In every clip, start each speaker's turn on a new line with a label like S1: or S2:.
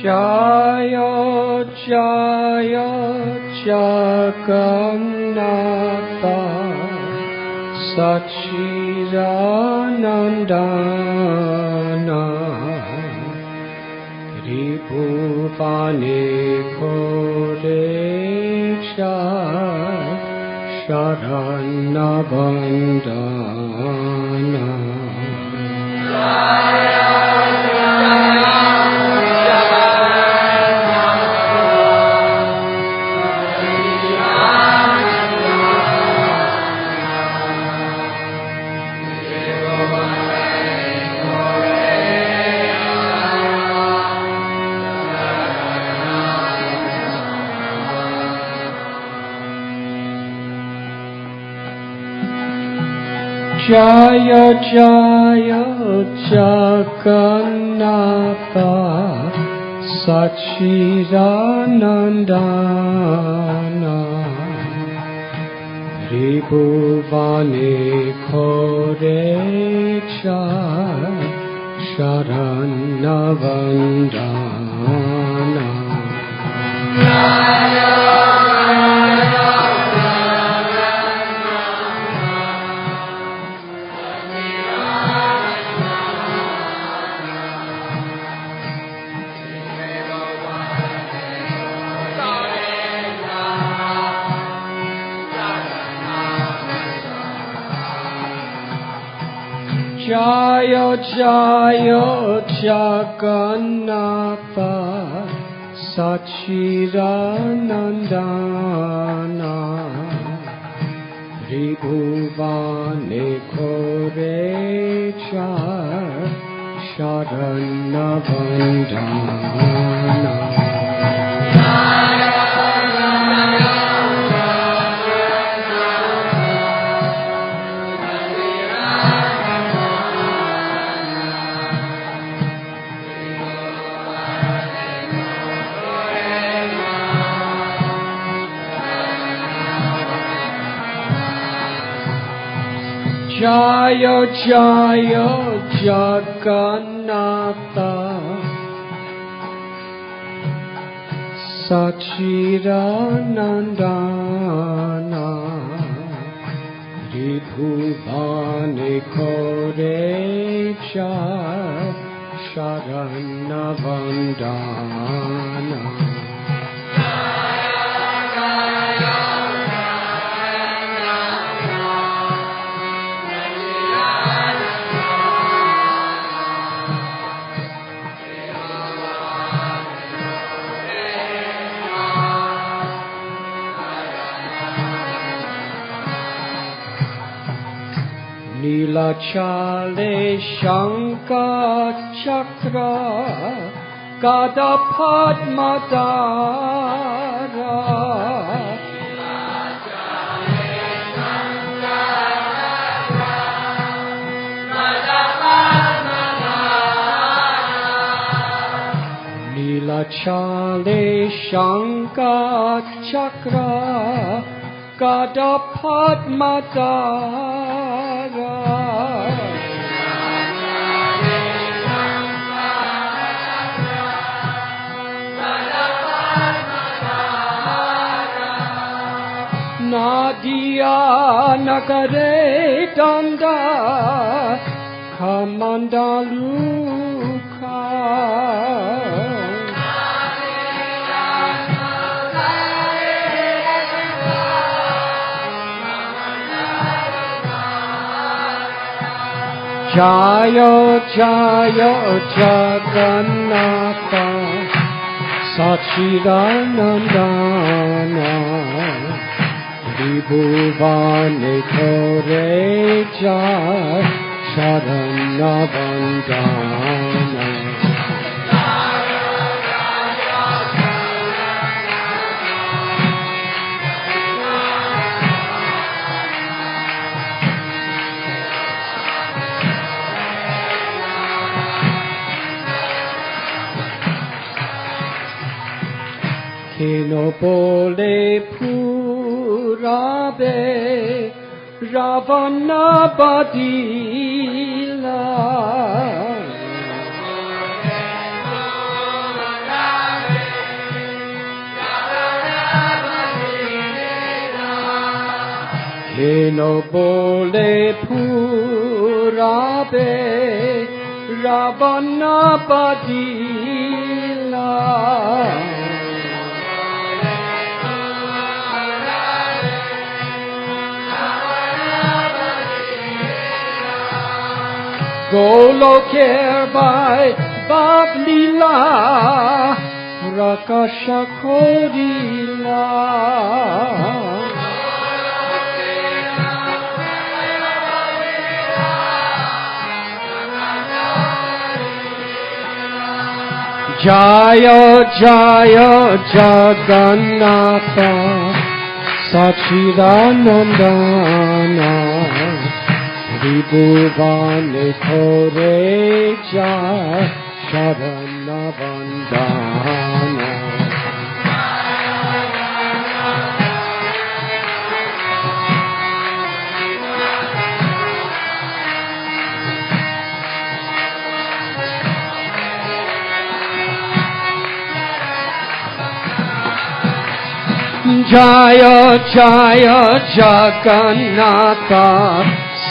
S1: Jaya Jaya Jagannatha Sachidanandana Tribhuvane Korecha Sharanabandana Jaya Jaya Jagannatha Sachidanandana Tribhuvane Korecha Sharanavandana Jaya Jaya Jagannatha Sachidanandana Tribhuvane Korecha Sharanavandana Jaya Jaya Jagannatha Sachidanandana Tribhuvane Korecha Sharanavandana Nilachale Shanka Chakra Gada Padmadara Nilachale Shanka Chakra Gada Padmadara Nadia Nagare Danda Kamandaluka Jaya Jaya Jagannatha Sachidanandana Tribhuvane Korecha Sharanavandana Kinobole Purabe Ravana Badila Eno bole purabe Ravana padila Golokher by Bablila Rakasha Korila Jaya Jaya Jagannatha Sachidanandana Vibhuvane Kore Jaya Sharana Vandana Jaya Jaya Jagannatha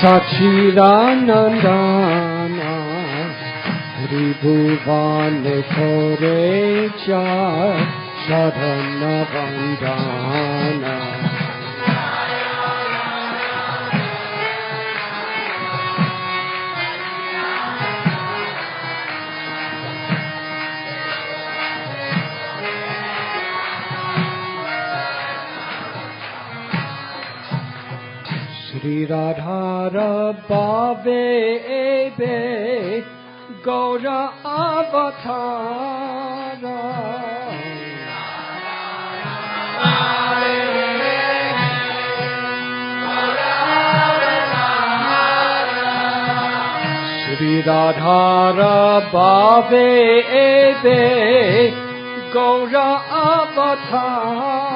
S1: Sachidanandana Tribhuvane Kore Jaya Sharana Vandana Sri Radhara Bhave Ebe Gaura Avatara Sri Radhara Bhave Ebe Gaura Avatara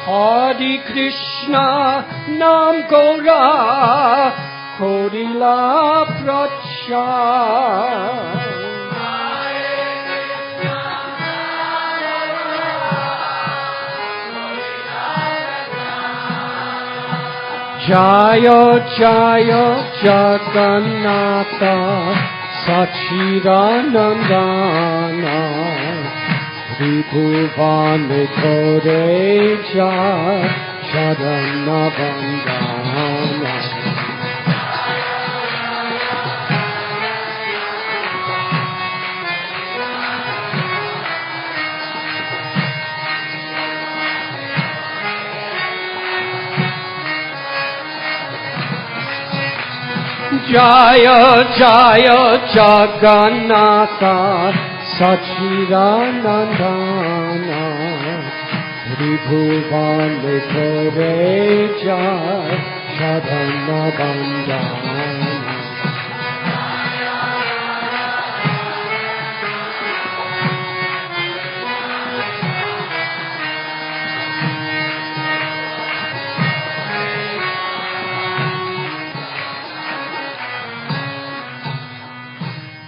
S1: Hare Krishna Nam Gaura Korila Prachar Jaya Jaya Jagannatha Sachidanandana Tribhuvane Kore Jaya Sharana Vandana Jaya Jaya Jagannatha Sachidanandana Tribhuvane Kore Jaya Sharana Vandana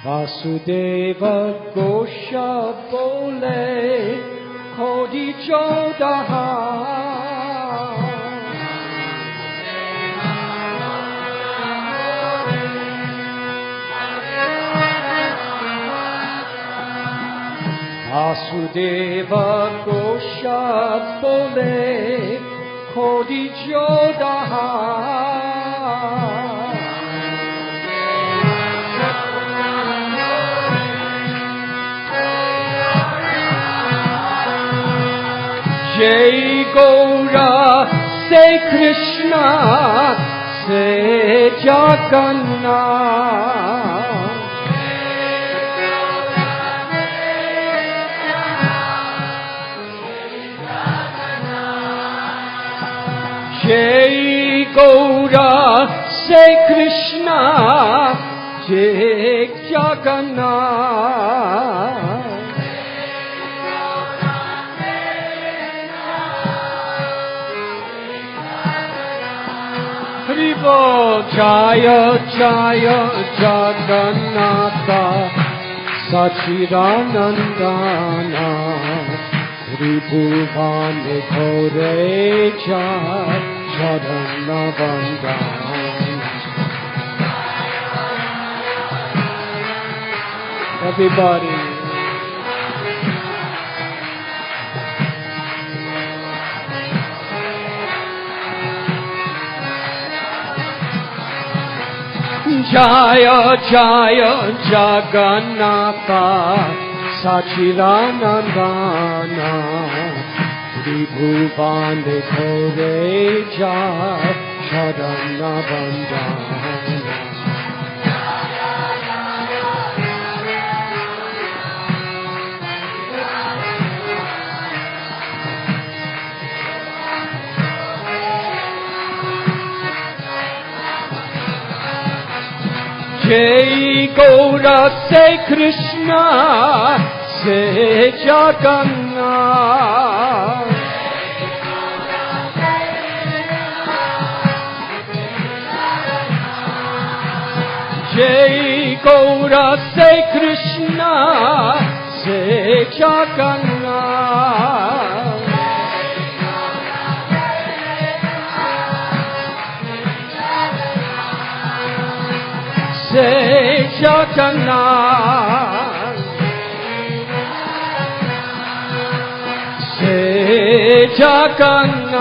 S1: Vasudeva Gosha Bole Kodi Jodaha Vasudeva Gosha Bole Kodi Jodaha Jai Gaura Say Krishna Say Jagannath Jai Gaura Say Krishna Jai Jagannath Haribo Jaya Jaya Jagannatha Sachidanandana Tribhuvane Koreja Sharanavandana. Everybody. Jaya Jaya Jagannatha Sachidanandana Tribhuvane Koreja Sharanavandana. Jai Gaura Say Krishna Say Jagannath. Jai Gaura Say Krishna Say Jagannath. Say Jagannath, say Jagannath,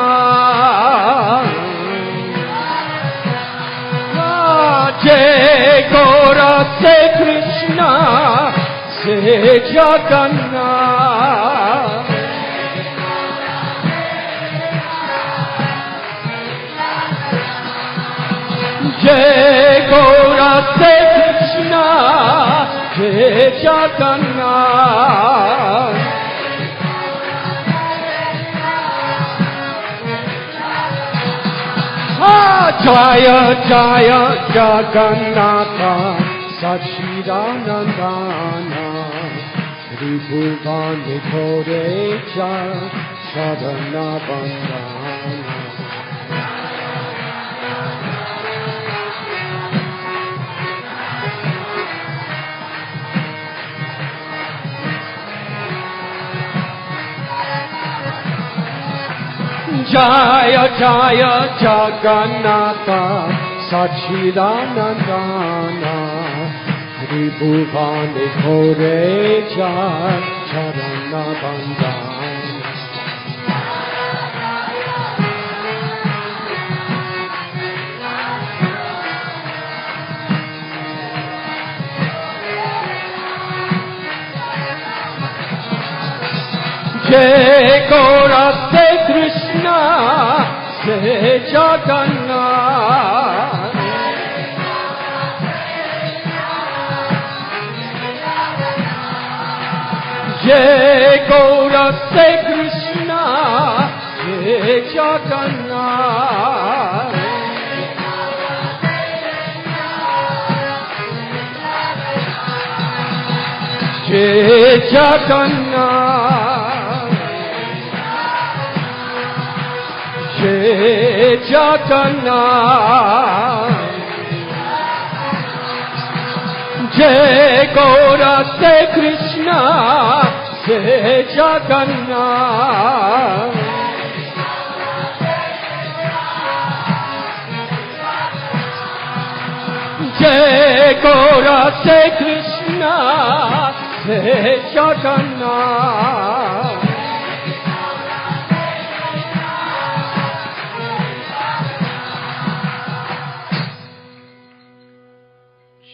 S1: Jai Gaura say Krishna, say Jagannath. Jai Gaura say Krishna, Jai Jagannath. Jaya Jaya Jagannatha Sachidanandana Tribhuvane Koreja Sharanavandana. Jaya Jaya Jagannatha Sachidanandana Tribhuvane Koreja Sharanavandana. Jai Gaura say Krishna, say Jagannath. Jai Gaura say Krishna, say Jagannath. Jai Jagannath. Jai Jagannath, Jai Gaura say Krishna, say Jagannath. Jai Gaura say Krishna, say Jagannath.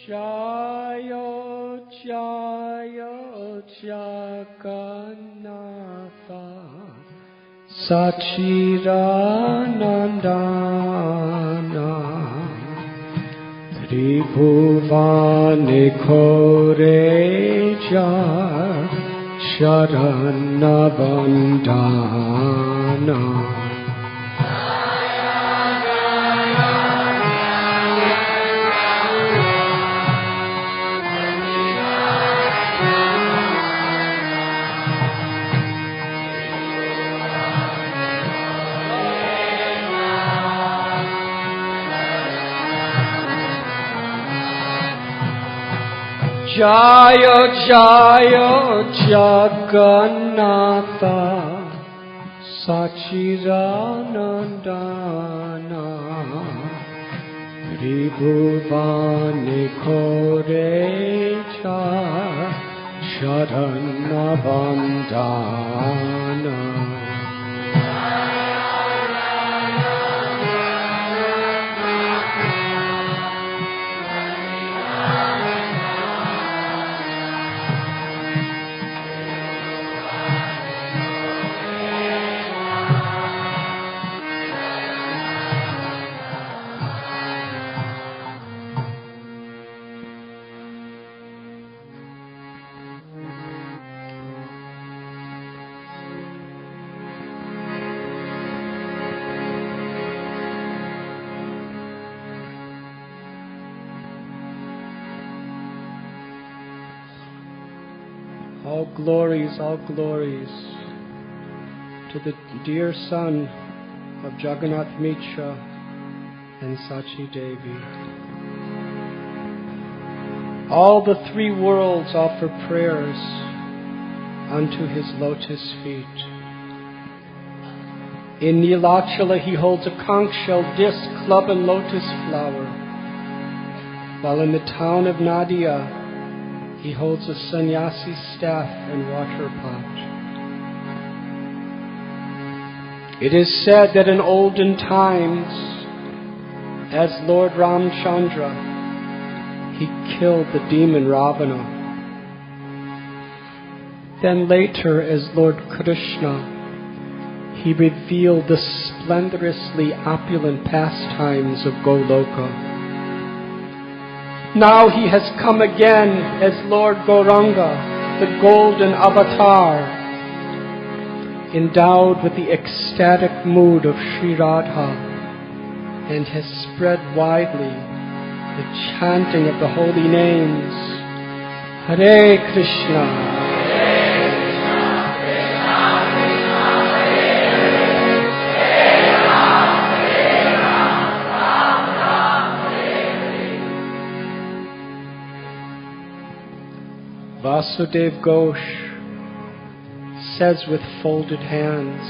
S1: Jaya Jaya Jagannatha Sachidanandana Tribhuvane Koreja Sharanavandana. Jaya Jaya Jagannatha Sachidanandana Tribhuvane Korecha Sharanabandana. All glories to the dear son of Jagannath Mitra and Sachi Devi. All the three worlds offer prayers unto his lotus feet. In Nilachala he holds a conch shell disc, club and lotus flower, while in the town of Nadia he holds a sannyasi staff and water pot. It is said that in olden times, as Lord Ramchandra, he killed the demon Ravana. Then later, as Lord Krishna, he revealed the splendorously opulent pastimes of Goloka. Now he has come again as Lord Gauranga, the golden avatar, endowed with the ecstatic mood of Sri Radha, and has spread widely the chanting of the holy names. Hare Krishna. Vasudev Ghosh says with folded hands,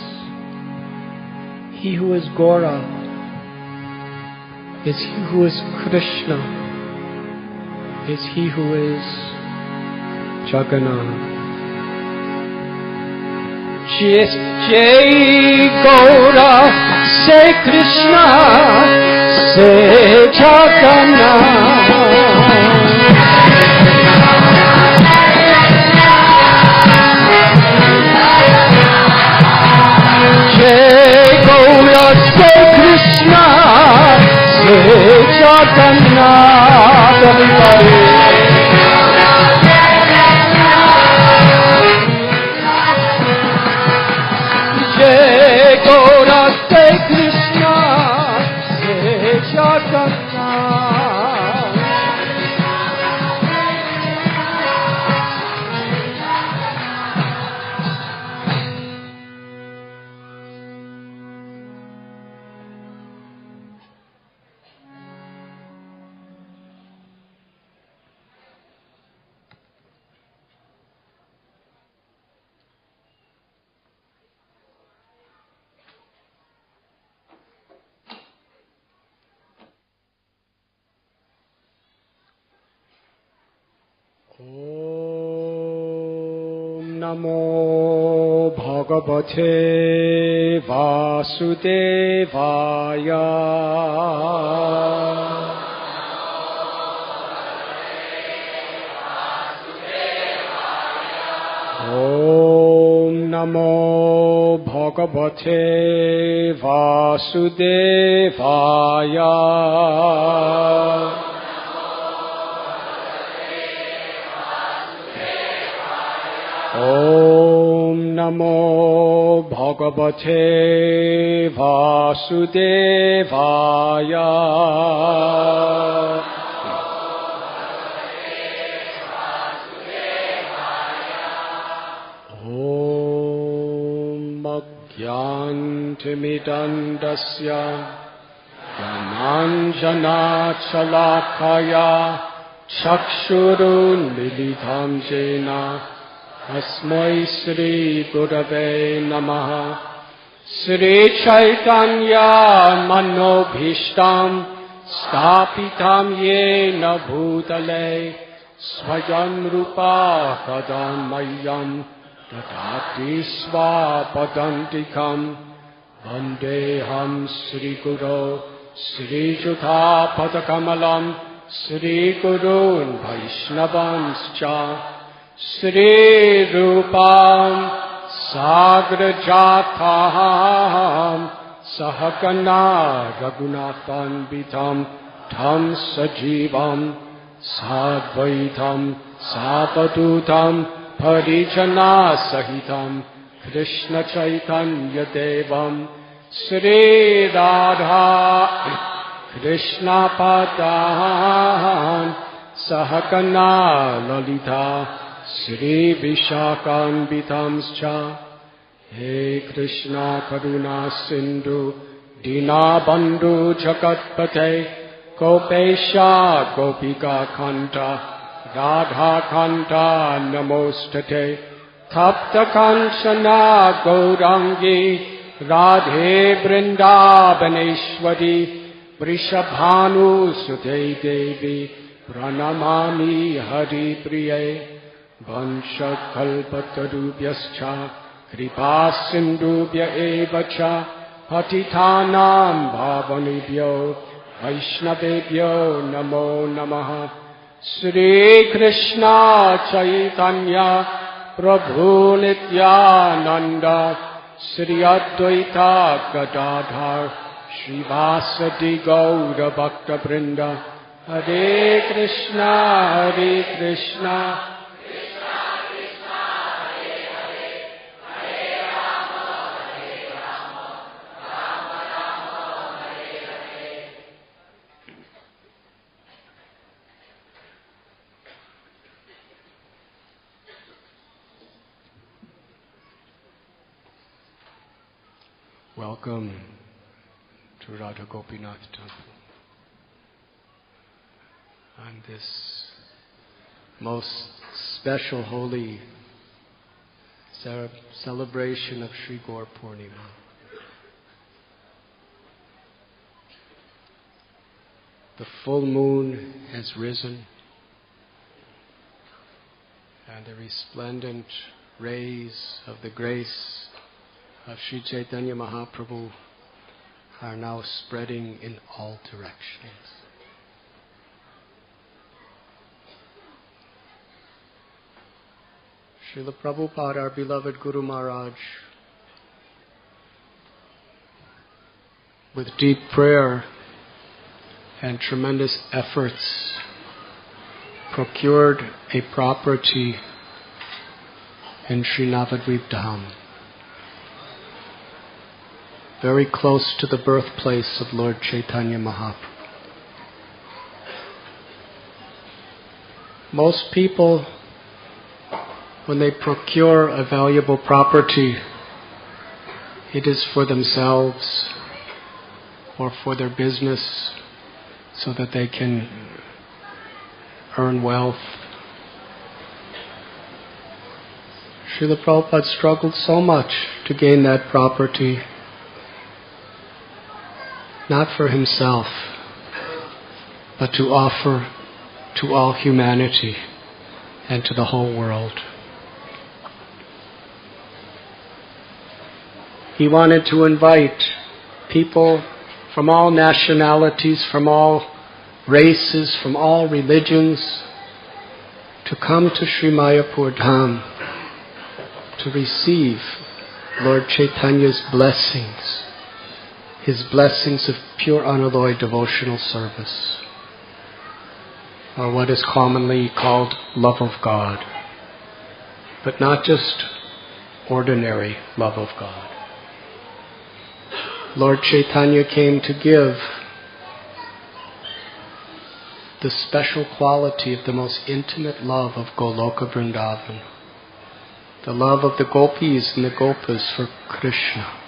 S1: he who is Gaura is he who is Krishna, is he who is Jagannath. Jai Gaura, say Krishna, say Jagannath. Jai Gaura, say Krishna, say Jagannath. Everybody. Jai Gaura, say Krishna, say Jagannath. Om Namo Bhagavate Vasudevaya. Om Namo Bhagavate Vasudevaya. Om Namo Bhagavate Vasudevaya. Om Agyantimidandasya Gyananjana Chalakaya Chakshurunmilitam jena Tasmai Sri Gurave Namaha. Sri Chaitanya Manobhishtam Stapitam Yena Bhutale Swayam Rupa Kadam Mayam Tatati Svapadantikam Vandeham Sri Guru Sri Jutha Padakamalam Sri Gurun Vaishnavanscha Sri Rupam Sagrajatham Sahakana Raghunathan Vitam Tham Sajivam Sadvaitam Sapadutam Parijana Sahitam Krishna Chaitanya Devam Sri Radha Krishna Padam Sahakana Lalita Sri Vishakan Vitamscha. He Krishna Karuna Sindhu Dina Bandhu Jagatpate Gopesha Gopika Kanta Radha Kanta Namostate Tapta Kanchana Gaurangi Radhe Vrindavaneshwari Vrishabhanu Sute Devi Pranamami Hari Priye Vansha Kalpatarubhyascha Kripa Sindhubhya Evacha Patitanam Bhavanibhyo Vaishnavebhyo Namo Namaha. Sri Krishna Chaitanya Prabhu Nityananda Sri Advaita Gadadhar Srivasadi Gaura Bhakta Brinda. Hare Krishna Hare Krishna Krishna Krishna Hare Hare Hare Rama Hare Rama Rama Rama Hare Hare. Welcome to Radha Gopinath Temple on this most special holy celebration of Sri Gaur Purnima. The full moon has risen and the resplendent rays of the grace of Sri Chaitanya Mahaprabhu are now spreading in all directions. Srila Prabhupada, our beloved Guru Maharaj, with deep prayer and tremendous efforts, procured a property in Sri Navadvip Dham, very close to the birthplace of Lord Chaitanya Mahaprabhu. Most people, when they procure a valuable property, it is for themselves or for their business so that they can earn wealth. Srila Prabhupada struggled so much to gain that property, not for himself, but to offer to all humanity and to the whole world. He wanted to invite people from all nationalities, from all races, from all religions, to come to Sri Mayapur Dham to receive Lord Chaitanya's blessings, his blessings of pure unalloyed devotional service, or what is commonly called love of God, but not just ordinary love of God. Lord Chaitanya came to give the special quality of the most intimate love of Goloka Vrindavan, the love of the gopis and the gopas for Krishna.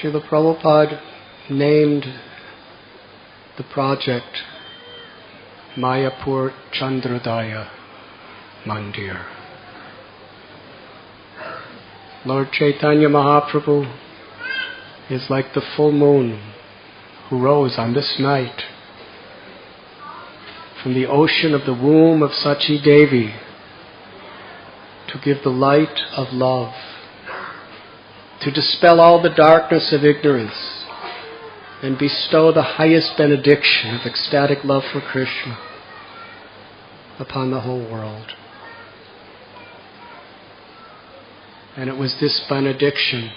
S1: Srila Prabhupada named the project Mayapur Chandrodaya Mandir. Lord Chaitanya Mahaprabhu is like the full moon who rose on this night from the ocean of the womb of Sachi Devi to give the light of love, to dispel all the darkness of ignorance and bestow the highest benediction of ecstatic love for Krishna upon the whole world. And it was this benediction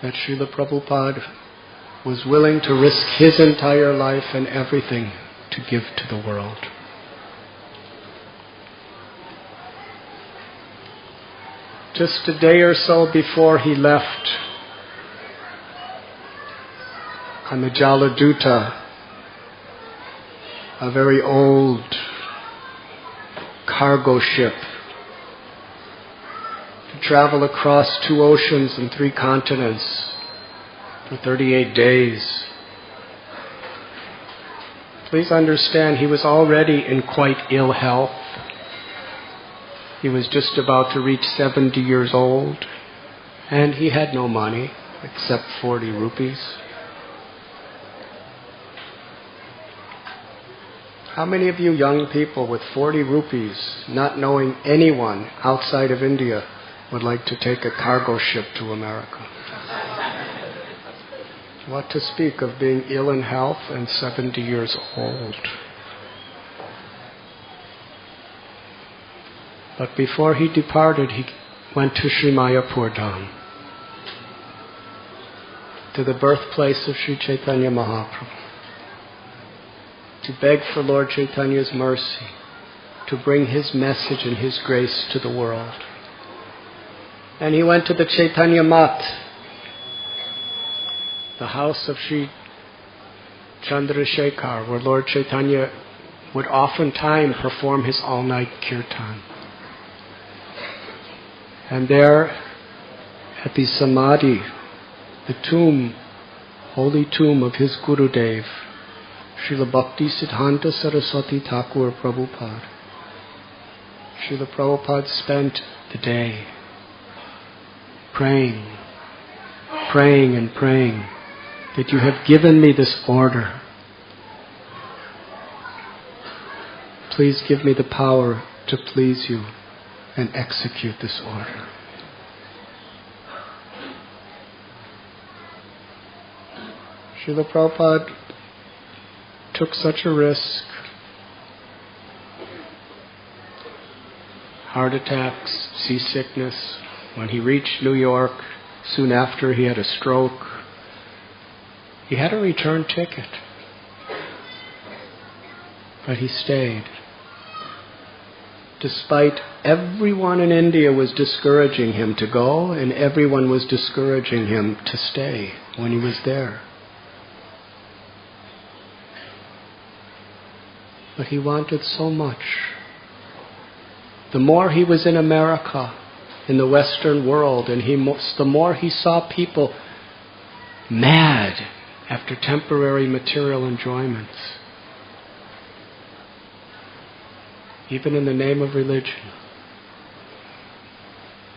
S1: that Srila Prabhupada was willing to risk his entire life and everything to give to the world. Just a day or so before he left on the Jaladuta, a very old cargo ship, to travel across 2 oceans and 3 continents for 38 days. Please understand, he was already in quite ill health. He was just about to reach 70 years old, and he had no money except 40 rupees. How many of you young people with 40 rupees, not knowing anyone outside of India, would like to take a cargo ship to America? What to speak of being ill in health and 70 years old. But before he departed, he went to Sri Mayapur Dham, to the birthplace of Sri Chaitanya Mahaprabhu, to beg for Lord Chaitanya's mercy, to bring his message and his grace to the world. And he went to the Chaitanya Mat, the house of Sri Chandrasekhar, where Lord Chaitanya would oftentimes perform his all-night kirtan. And there, at the Samadhi, the tomb, holy tomb of his Gurudev, Srila Bhakti Siddhanta Saraswati Thakur Prabhupada, Srila Prabhupada spent the day praying and praying that you have given me this order. Please give me the power to please you and execute this order. Srila Prabhupada took such a risk. Heart attacks, seasickness. When he reached New York, soon after he had a stroke. He had a return ticket. But he stayed. Despite everyone in India was discouraging him to go, and everyone was discouraging him to stay when he was there. But he wanted so much. The more he was in America, in the Western world, and the more he saw people mad after temporary material enjoyments, even in the name of religion,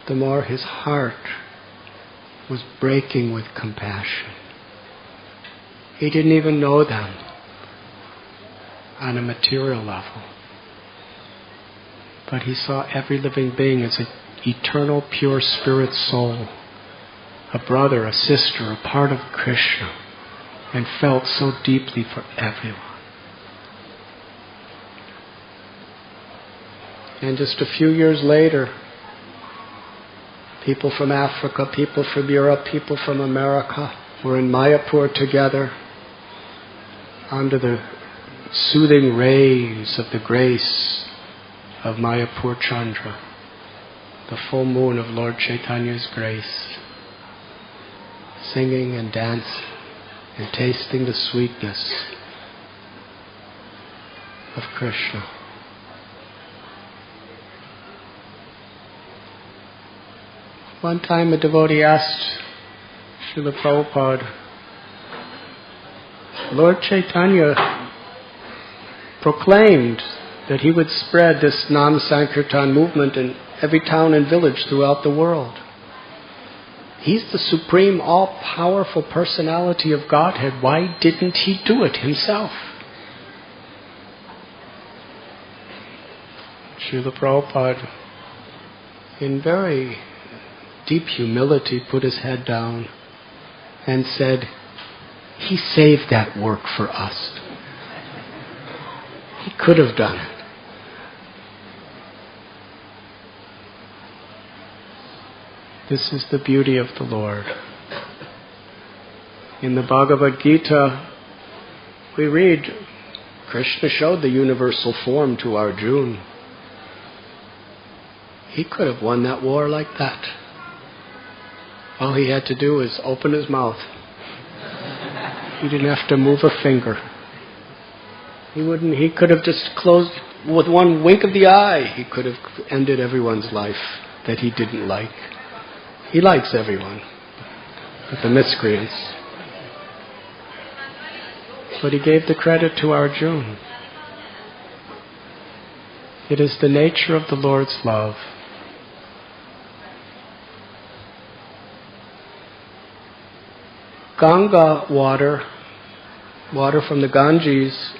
S1: the more his heart was breaking with compassion. He didn't even know them on a material level, but he saw every living being as an eternal, pure spirit soul, a brother, a sister, a part of Krishna, and felt so deeply for everyone. And just a few years later, people from Africa, people from Europe, people from America were in Mayapur together under the soothing rays of the grace of Mayapur Chandra, the full moon of Lord Chaitanya's grace, singing and dancing and tasting the sweetness of Krishna. One time a devotee asked Srila Prabhupada, Lord Chaitanya proclaimed that he would spread this Nam Sankirtan movement in every town and village throughout the world. He's the supreme, all-powerful personality of Godhead. Why didn't he do it himself? Srila Prabhupada, in very deep humility, put his head down and said, he saved that work for us. He could have done it. This is the beauty of the Lord. In the Bhagavad Gita, we read, Krishna showed the universal form to Arjuna. He could have won that war like that. All he had to do was open his mouth. He didn't have to move a finger. He could have just closed, with one wink of the eye, he could have ended everyone's life that he didn't like. He likes everyone, but the miscreants. But he gave the credit to Arjuna. It is the nature of the Lord's love. Ganga water from the Ganges,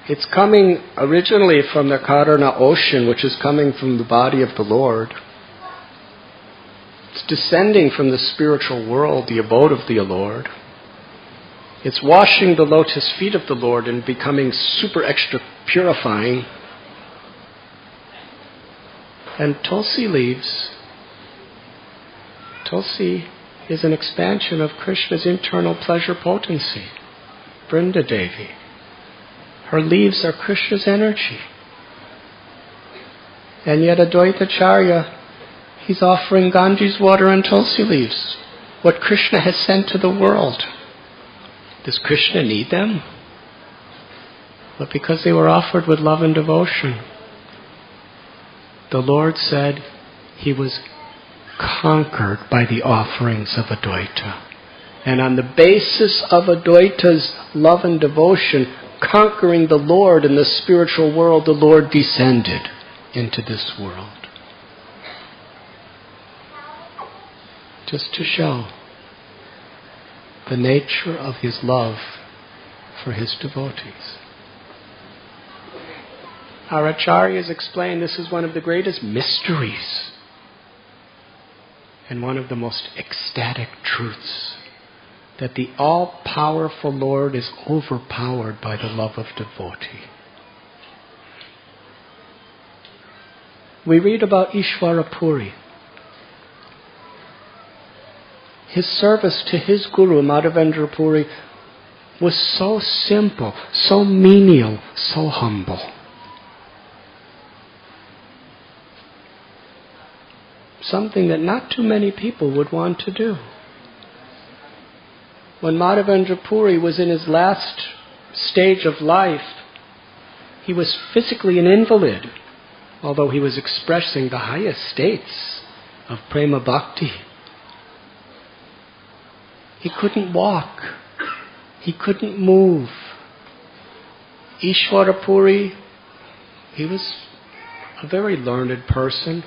S1: it's coming originally from the Karana ocean, which is coming from the body of the Lord. It's descending from the spiritual world, the abode of the Lord. It's washing the lotus feet of the Lord and becoming super extra purifying. And Tulsi leaves. Tulsi is an expansion of Krishna's internal pleasure potency, Vrinda Devi. Her leaves are Krishna's energy. And yet Advaitacharya, he's offering Ganges water and Tulsi leaves, what Krishna has sent to the world. Does Krishna need them? But because they were offered with love and devotion, the Lord said he was conquered by the offerings of Advaita. And on the basis of Advaita's love and devotion, conquering the Lord in the spiritual world, the Lord descended into this world. Just to show the nature of his love for his devotees. Our acharyas explain this is one of the greatest mysteries and one of the most ecstatic truths, that the all-powerful Lord is overpowered by the love of devotee. We read about Ishvara Puri. His service to his guru, Madhavendra Puri, was so simple, so menial, so humble. Something that not too many people would want to do. When Madhavendra Puri was in his last stage of life, he was physically an invalid, although he was expressing the highest states of prema bhakti. He couldn't walk. He couldn't move. Ishvara Puri, he was a very learned person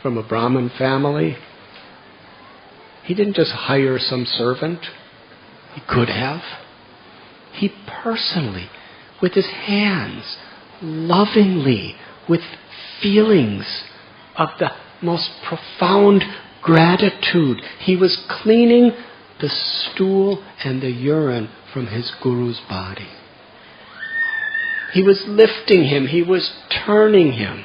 S1: from a Brahmin family. He didn't just hire some servant. He could have. He personally, with his hands, lovingly, with feelings of the most profound gratitude, he was cleaning the stool and the urine from his guru's body. He was lifting him. He was turning him.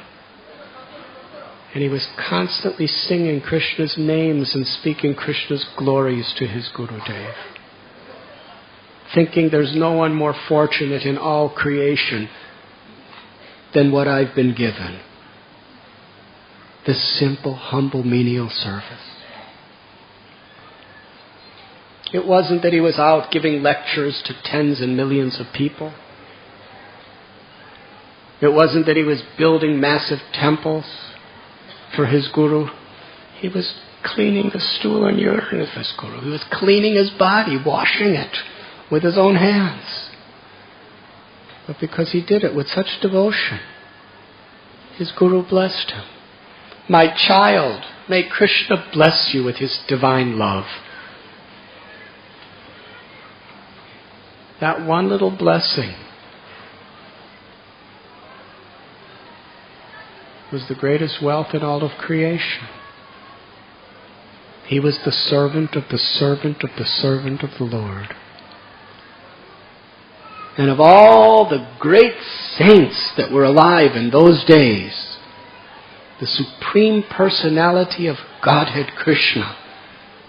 S1: And he was constantly singing Krishna's names and speaking Krishna's glories to his Gurudev, thinking there's no one more fortunate in all creation than what I've been given. This simple, humble, menial service. It wasn't that he was out giving lectures to tens and millions of people. It wasn't that he was building massive temples for his guru. He was cleaning the stool and urine of his guru. He was cleaning his body, washing it with his own hands. But because he did it with such devotion, his guru blessed him. My child, may Krishna bless you with his divine love. That one little blessing was the greatest wealth in all of creation. He was the servant of the servant of the servant of the Lord. And of all the great saints that were alive in those days, the Supreme Personality of Godhead Krishna,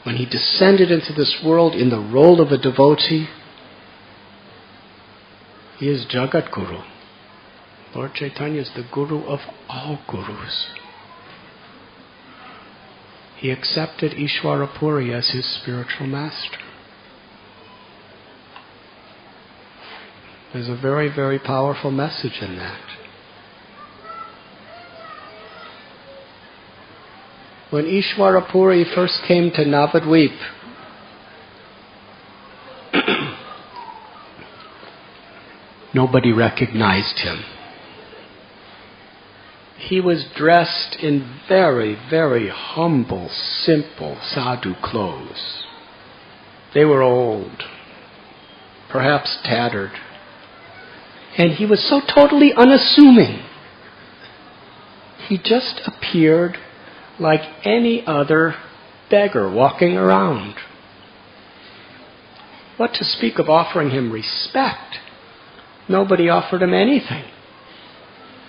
S1: when he descended into this world in the role of a devotee, he is Jagat Guru. Lord Chaitanya is the Guru of all Gurus. He accepted Ishwara Puri as his spiritual master. There's a very, very powerful message in that. When Ishwara Puri first came to Navadvip, nobody recognized him. He was dressed in very, very humble, simple sadhu clothes. They were old, perhaps tattered. And he was so totally unassuming. He just appeared like any other beggar walking around. What to speak of offering him respect? Nobody offered him anything.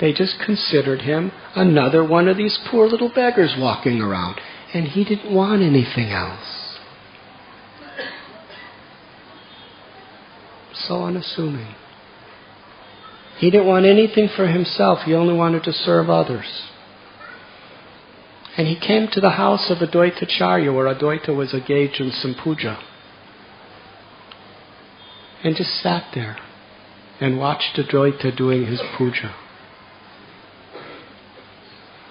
S1: They just considered him another one of these poor little beggars walking around. And he didn't want anything else. So unassuming. He didn't want anything for himself. He only wanted to serve others. And he came to the house of Advaitacharya, where Advaita was engaged in some puja. And just sat there and watched Advaita doing his puja.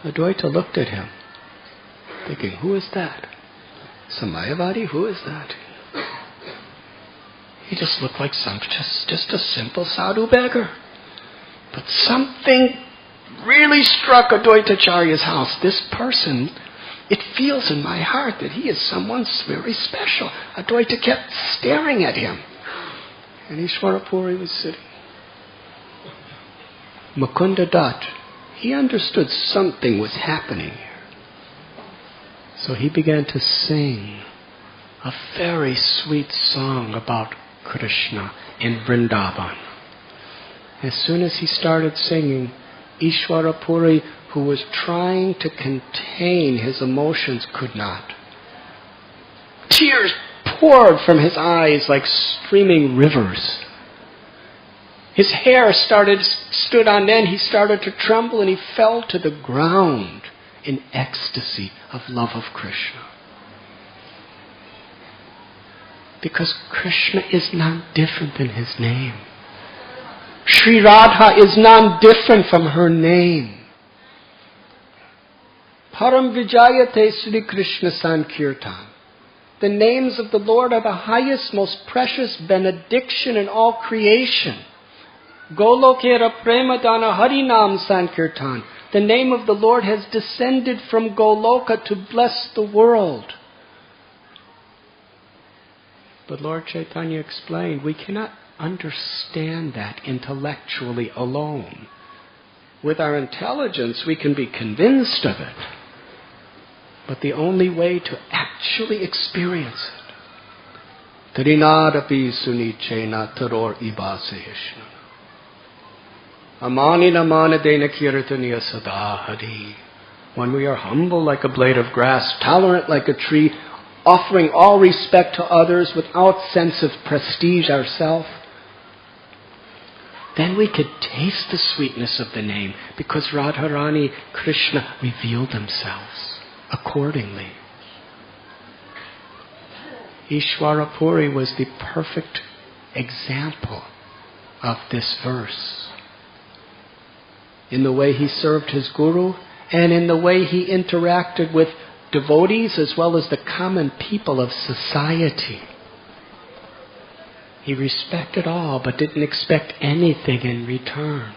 S1: Advaita looked at him, thinking, who is that? Samayavadi, who is that? He just looked like just a simple sadhu beggar. But something really struck Advaitacharya's house. This person, it feels in my heart that he is someone very special. Advaita kept staring at him. And Ishwara Puri was sitting. Mukunda Dutt, he understood something was happening here. So he began to sing a very sweet song about Krishna in Vrindavan. As soon as he started singing, Ishwara Puri, who was trying to contain his emotions, could not. Tears poured from his eyes like streaming rivers. His hair stood on end. He started to tremble and he fell to the ground in ecstasy of love of Krishna. Because Krishna is none different than his name. Sri Radha is none different from her name. Param Vijayate Sri Krishna Sankirtan. The names of the Lord are the highest, most precious benediction in all creation. Golokera Premadana Harinam Sankirtan. The name of the Lord has descended from Goloka to bless the world. But Lord Chaitanya explained, we cannot understand that intellectually alone. With our intelligence, we can be convinced of it. But the only way to actually experience it, Trinadapi Sunichena Taror Ibasehishna. Amanina Manadena Kirtaniya Sadahadi. When we are humble like a blade of grass, tolerant like a tree, offering all respect to others without sense of prestige ourselves, then we could taste the sweetness of the name, because Radharani, Krishna revealed themselves accordingly. Ishwara Puri was the perfect example of this verse. In the way he served his guru, and in the way he interacted with devotees as well as the common people of society. He respected all, but didn't expect anything in return.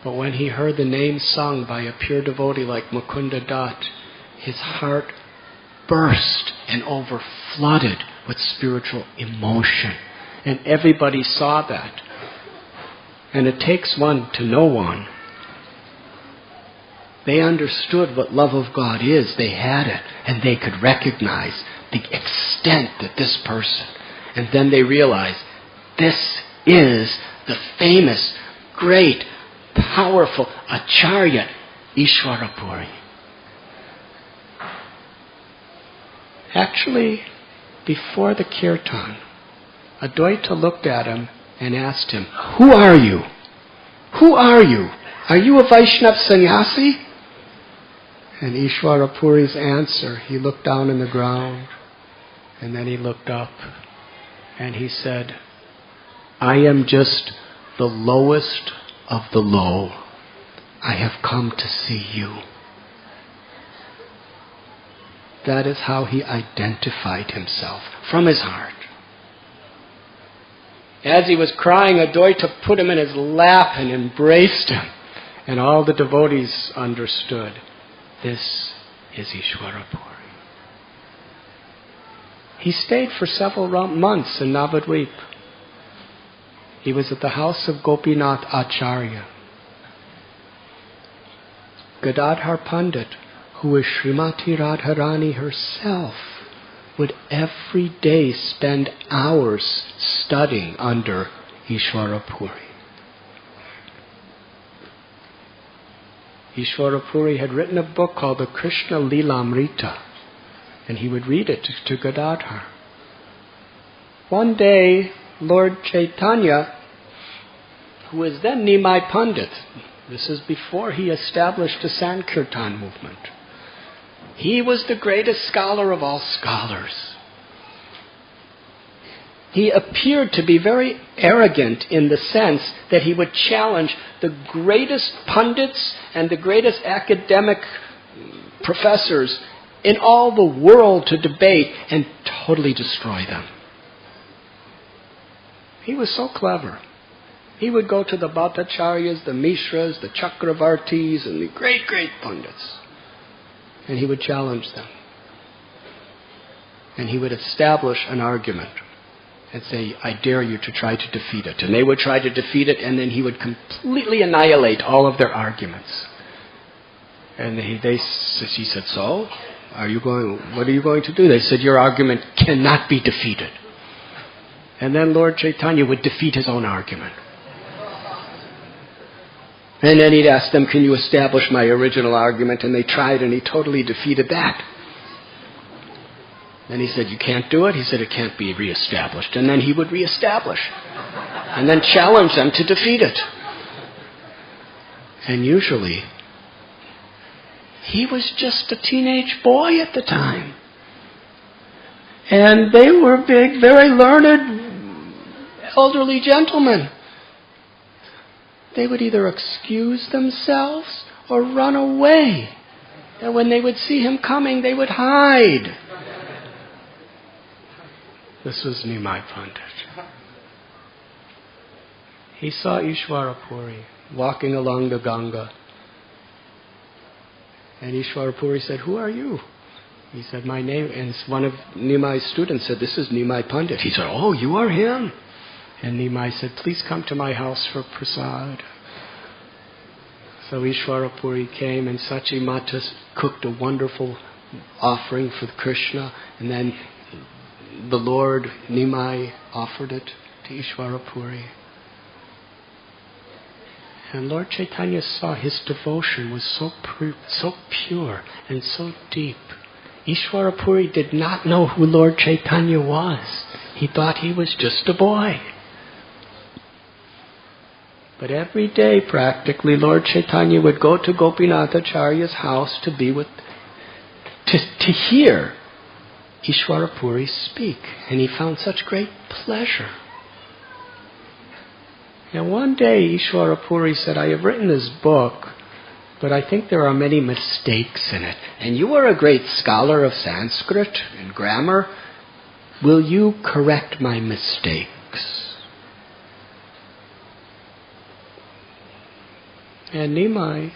S1: But when he heard the name sung by a pure devotee like Mukunda Dutt, his heart burst and overflooded with spiritual emotion. And everybody saw that. And it takes one to know one. They understood what love of God is. They had it. And they could recognize the extent that this person. And then they realized, this is the famous, great, powerful Acharya Ishwarapuri. Actually, before the kirtan, Advaita looked at him and asked him, "Who are you? Who are you? Are you a Vaishnava sannyasi?" And Ishwarapuri's answer, he looked down in the ground and then he looked up and he said, "I am just the lowest of the low. I have come to see you." That is how he identified himself, from his heart. As he was crying, Advaita put him in his lap and embraced him. And all the devotees understood, this is Ishwarapuri. He stayed for several months in Navadvip. He was at the house of Gopinath Acharya. Gadadhar Pandit, who was Srimati Radharani herself, would every day spend hours studying under Ishwarapuri. Ishwarapuri had written a book called the Krishna Lilamrita, and he would read it to Gadadhar. One day, Lord Chaitanya, who was then Nimai Pandit, this is before he established the Sankirtan movement, he was the greatest scholar of all scholars. He appeared to be very arrogant in the sense that he would challenge the greatest pundits and the greatest academic professors in all the world to debate and totally destroy them. He was so clever. He would go to the Bhattacharyas, the Mishras, the Chakravartis, and the great, great pundits. And he would challenge them. And he would establish an argument and say, "I dare you to try to defeat it." And they would try to defeat it, and then he would completely annihilate all of their arguments. And she said, "So, what are you going to do?" They said, "Your argument cannot be defeated." And then Lord Chaitanya would defeat his own argument. And then he'd ask them, "Can you establish my original argument?" And they tried, and he totally defeated that. Then he said, "You can't do it?" He said, "It can't be reestablished." And then he would reestablish. And then challenge them to defeat it. And usually, he was just a teenage boy at the time. And they were big, very learned, elderly gentlemen. They would either excuse themselves or run away. And when they would see him coming, they would hide. This was Nimai Pandit. He saw Ishwarapuri walking along the Ganga. And Ishwarapuri said, "Who are you?" He said, "My name," and one of Nimai's students said, "This is Nimai Pandit." He said, "Oh, you are him." And Nimai said, "Please come to my house for prasad." So Ishwarapuri came, and Sachi Mata cooked a wonderful offering for Krishna, and then the Lord Nimai offered it to Ishwarapuri. And Lord Chaitanya saw his devotion was so pure and so deep. Ishwarapuri did not know who Lord Chaitanya was. He thought he was just a boy. But every day, practically, Lord Chaitanya would go to Gopinath Acharya's house to hear Ishwarapuri speak. And he found such great pleasure. And one day, Ishwarapuri said, "I have written this book but I think there are many mistakes in it. And you are a great scholar of Sanskrit and grammar. Will you correct my mistakes? And Nimai,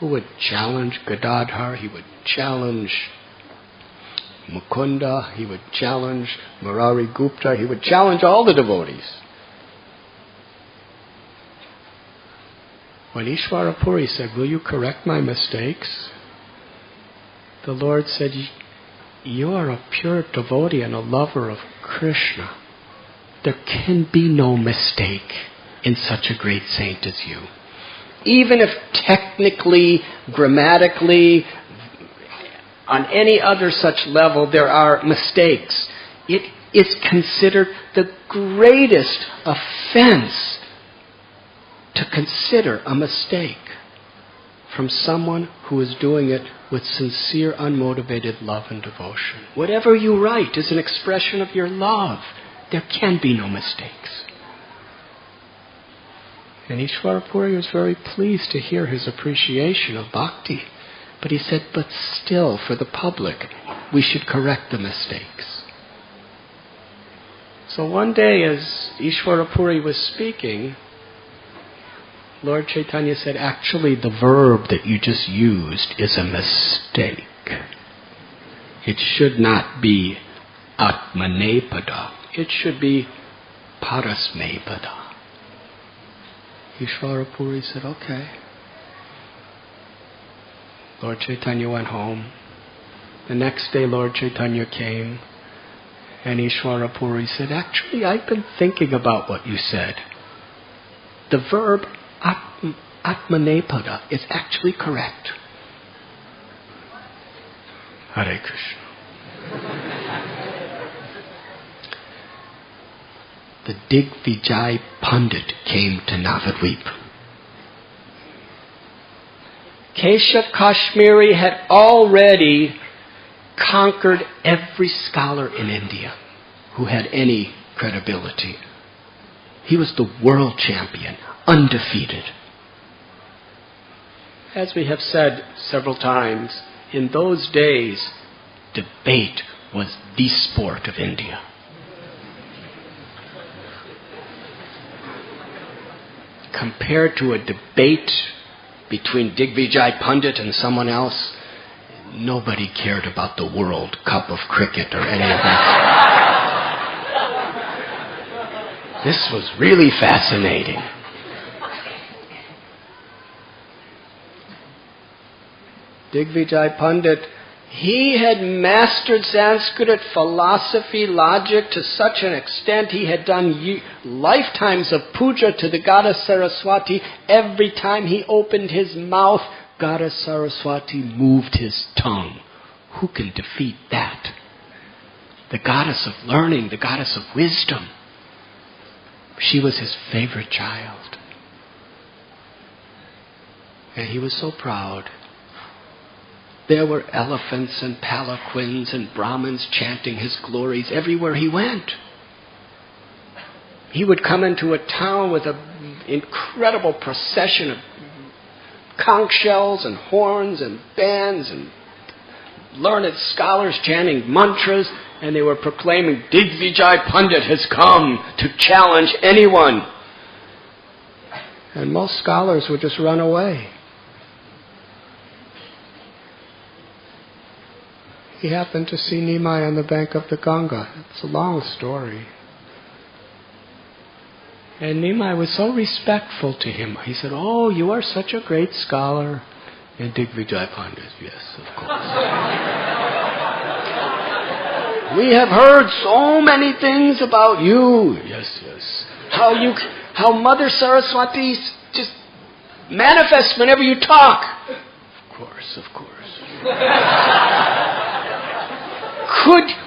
S1: who would challenge Gadadhar, he would challenge Mukunda, he would challenge Murari Gupta, he would challenge all the devotees. When Ishvara Puri said, will you correct my mistakes? The Lord said, you are a pure devotee and a lover of Krishna. There can be no mistake in such a great saint as you. Even if technically, grammatically, on any other such level there are mistakes, it is considered the greatest offense to consider a mistake from someone who is doing it with sincere, unmotivated love and devotion. Whatever you write is an expression of your love. There can be no mistakes. And Ishvara Puri was very pleased to hear his appreciation of bhakti. But he said, but still, for the public, we should correct the mistakes. So one day as Ishvara Puri was speaking, Lord Chaitanya said, actually the verb that you just used is a mistake. It should not be atmanepada. It should be parasmepada. Ishvara Puri said, okay. Lord Chaitanya went home. The next day Lord Chaitanya came, and Ishvara Puri said, actually I've been thinking about what you said. The verb atmanepada is actually correct. Hare Krishna. The Digvijay Pandit came to Navadvip. Keshav Kashmiri had already conquered every scholar in India who had any credibility. He was the world champion, undefeated. As we have said several times, in those days, debate was the sport of India. Compared to a debate between Digvijay Pandit and someone else, nobody cared about the World Cup of cricket or any of that. This was really fascinating. Digvijay Pandit, he had mastered Sanskrit philosophy, logic to such an extent he had done lifetimes of puja to the goddess Saraswati. Every time he opened his mouth, goddess Saraswati moved his tongue. Who can defeat that? The goddess of learning, the goddess of wisdom. She was his favorite child. And he was so proud. There were elephants and palanquins and Brahmins chanting his glories everywhere he went. He would come into a town with an incredible procession of conch shells and horns and bands and learned scholars chanting mantras, and they were proclaiming, Digvijay Pandit has come to challenge anyone. And most scholars would just run away. He happened to see Nimai on the bank of the Ganga. It's a long story. And Nimai was so respectful to him. He said, oh, you are such a great scholar. And Digvijay Pandit, yes, of course. We have heard so many things about you. Yes, yes. How Mother Saraswati just manifests whenever you talk. Of course, of course.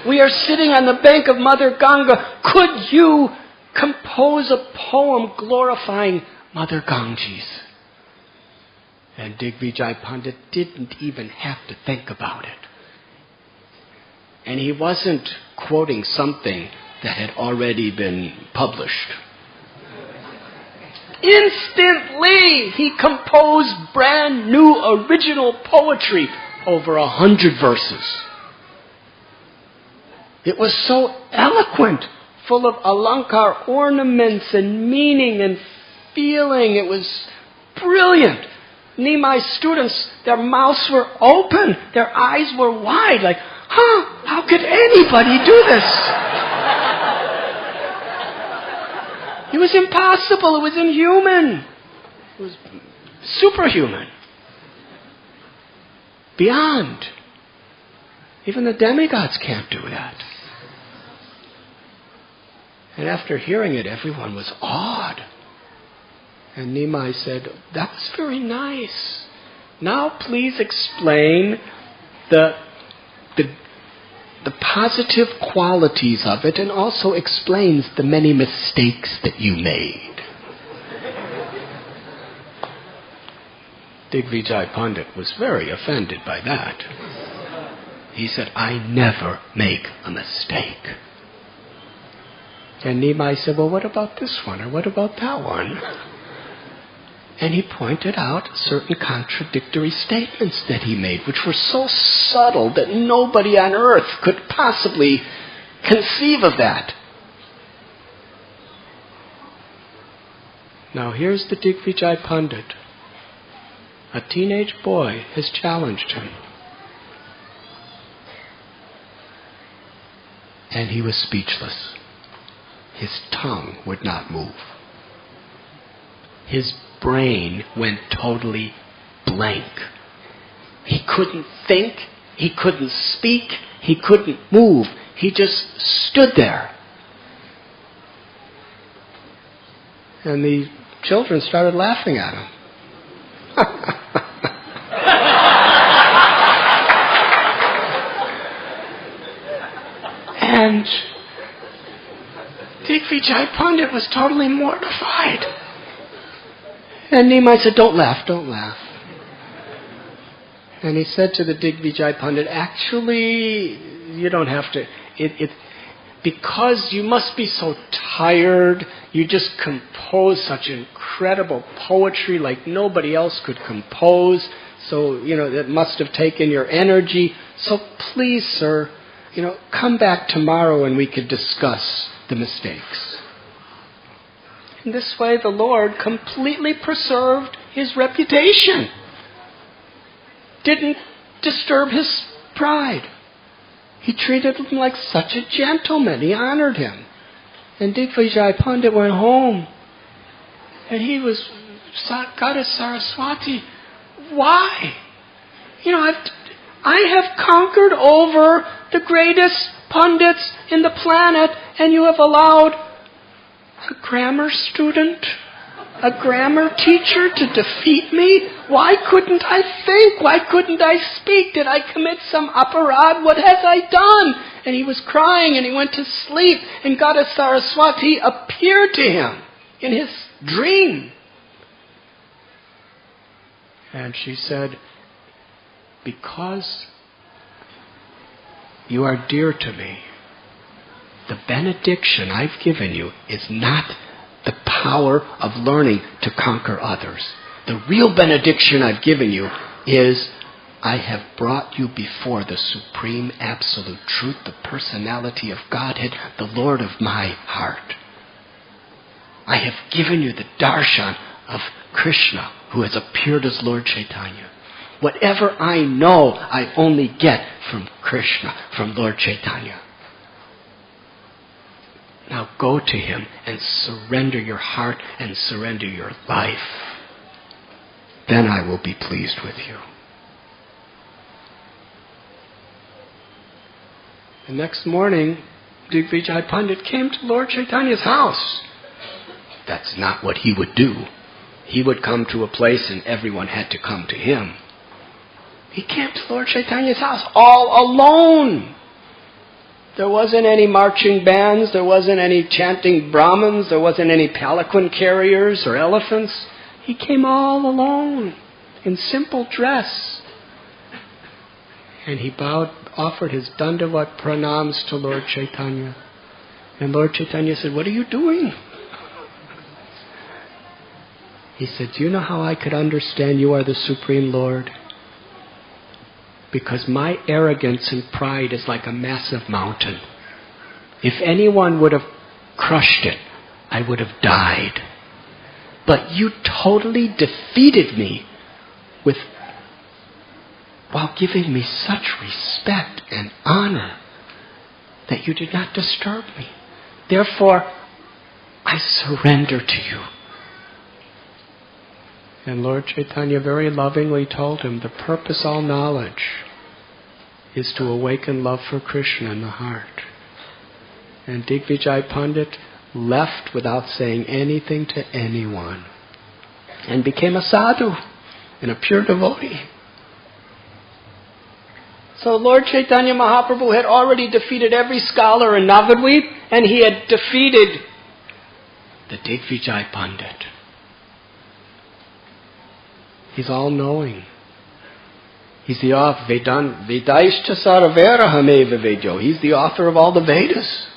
S1: We are sitting on the bank of Mother Ganga. Could you compose a poem glorifying Mother Ganges? And Digvijay Pandit didn't even have to think about it. And he wasn't quoting something that had already been published. Instantly, he composed brand new original poetry, over 100 verses. It was so eloquent, full of alankar ornaments and meaning and feeling. It was brilliant. Nimai's students, their mouths were open, their eyes were wide, like, how could anybody do this? It was impossible, it was inhuman. It was superhuman. Beyond. Even the demigods can't do that. And after hearing it, everyone was awed. And Nimai said, that was very nice. Now please explain the positive qualities of it, and also explains the many mistakes that you made. Digvijay Pandit was very offended by that. He said, I never make a mistake. And Nimai said, well, what about this one? Or what about that one? And he pointed out certain contradictory statements that he made, which were so subtle that nobody on earth could possibly conceive of that. Now here's the Digvijay Pandit. A teenage boy has challenged him. And he was speechless. His tongue would not move. His brain went totally blank. He couldn't think, he couldn't speak, he couldn't move. He just stood there. And the children started laughing at him. And Digvijay Pandit was totally mortified. And Nimai said, don't laugh, don't laugh. And he said to the Digvijay Pandit, actually, you don't have to. Because you must be so tired, you just compose such incredible poetry like nobody else could compose. So, it must have taken your energy. So please, sir, come back tomorrow and we could discuss the mistakes. In this way, the Lord completely preserved his reputation. Didn't disturb his pride. He treated him like such a gentleman. He honored him. And Digvijay Pandit went home. And he was, Goddess Saraswati, why? I have conquered over the greatest pundits in the planet, and you have allowed a grammar student, a grammar teacher to defeat me? Why couldn't I think? Why couldn't I speak? Did I commit some aparad? What have I done? And he was crying and he went to sleep, and Goddess Saraswati appeared to him in his dream. And she said, because you are dear to me, the benediction I've given you is not the power of learning to conquer others. The real benediction I've given you is, I have brought you before the supreme absolute truth, the personality of Godhead, the Lord of my heart. I have given you the darshan of Krishna, who has appeared as Lord Chaitanya. Whatever I know, I only get from Krishna, from Lord Chaitanya. Now go to him and surrender your heart and surrender your life. Then I will be pleased with you. The next morning, Digvijay Pandit came to Lord Chaitanya's house. That's not what he would do. He would come to a place and everyone had to come to him. He came to Lord Chaitanya's house all alone. There wasn't any marching bands, there wasn't any chanting Brahmins, there wasn't any palanquin carriers or elephants. He came all alone, in simple dress. And he offered his dandavat pranams to Lord Chaitanya. And Lord Chaitanya said, what are you doing? He said, do you know how I could understand you are the Supreme Lord? Because my arrogance and pride is like a massive mountain. If anyone would have crushed it, I would have died. But you totally defeated me while giving me such respect and honor that you did not disturb me. Therefore, I surrender to you. And Lord Chaitanya very lovingly told him, the purpose all knowledge is to awaken love for Krishna in the heart. And Digvijay Pandit left without saying anything to anyone and became a sadhu and a pure devotee. So Lord Chaitanya Mahaprabhu had already defeated every scholar in Navadvip, and he had defeated the Digvijay Pandit. He's all-knowing. He's the author, Vedaishcha Saravera Hameva Vedyo. He's the author of all the Vedas.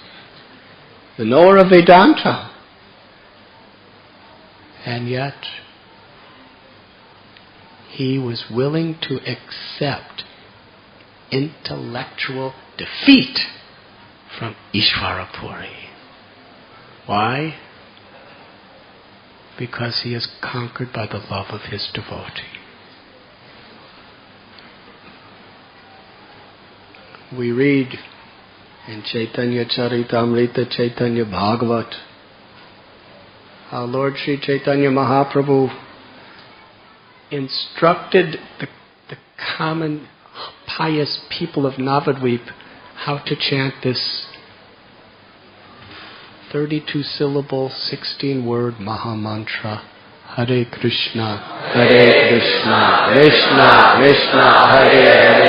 S1: The knower of Vedanta. And yet, he was willing to accept intellectual defeat from Ishvarapuri. Why? Because he is conquered by the love of his devotee. We read in Chaitanya Charitamrita, Chaitanya Bhagavat, how Lord Sri Chaitanya Mahaprabhu instructed the common pious people of Navadvip how to chant this 32-syllable, 16-word Maha Mantra, Hare Krishna, Krishna, Krishna, Hare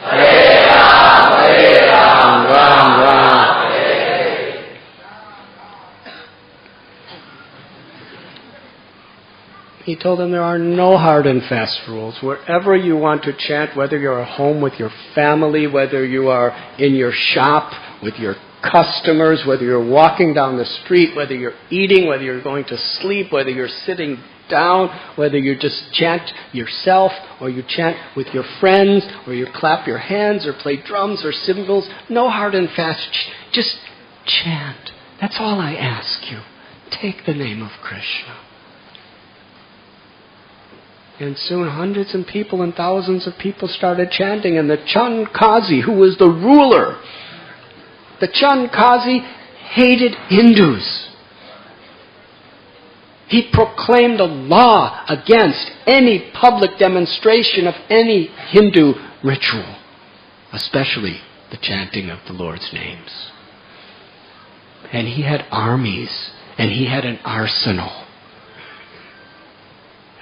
S1: Hare, Hare Ram, Ram Ram. He told them there are no hard and fast rules. Wherever you want to chant, whether you're at home with your family, whether you are in your shop with your customers, whether you're walking down the street, whether you're eating, whether you're going to sleep, whether you're sitting down, whether you just chant yourself, or you chant with your friends, or you clap your hands, or play drums or cymbals, no hard and fast. Just chant. That's all I ask you. Take the name of Krishna. And soon hundreds of people and thousands of people started chanting, and the Chand Kazi, who was the ruler, the Chand Kazi hated Hindus. He proclaimed a law against any public demonstration of any Hindu ritual, especially the chanting of the Lord's names. And he had armies, and he had an arsenal.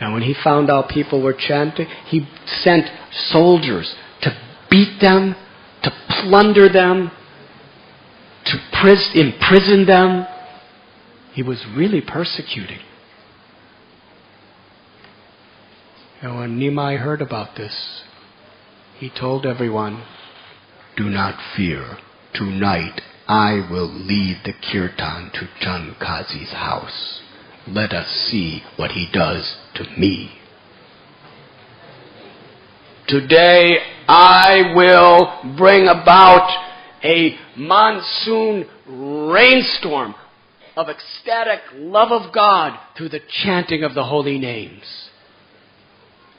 S1: And when he found out people were chanting, he sent soldiers to beat them, to plunder them, to imprison them. He was really persecuting. And when Nimai heard about this, he told everyone, do not fear. Tonight I will lead the kirtan to Chand Kazi's house. Let us see what he does to me. Today I will bring about a monsoon rainstorm of ecstatic love of God through the chanting of the holy names.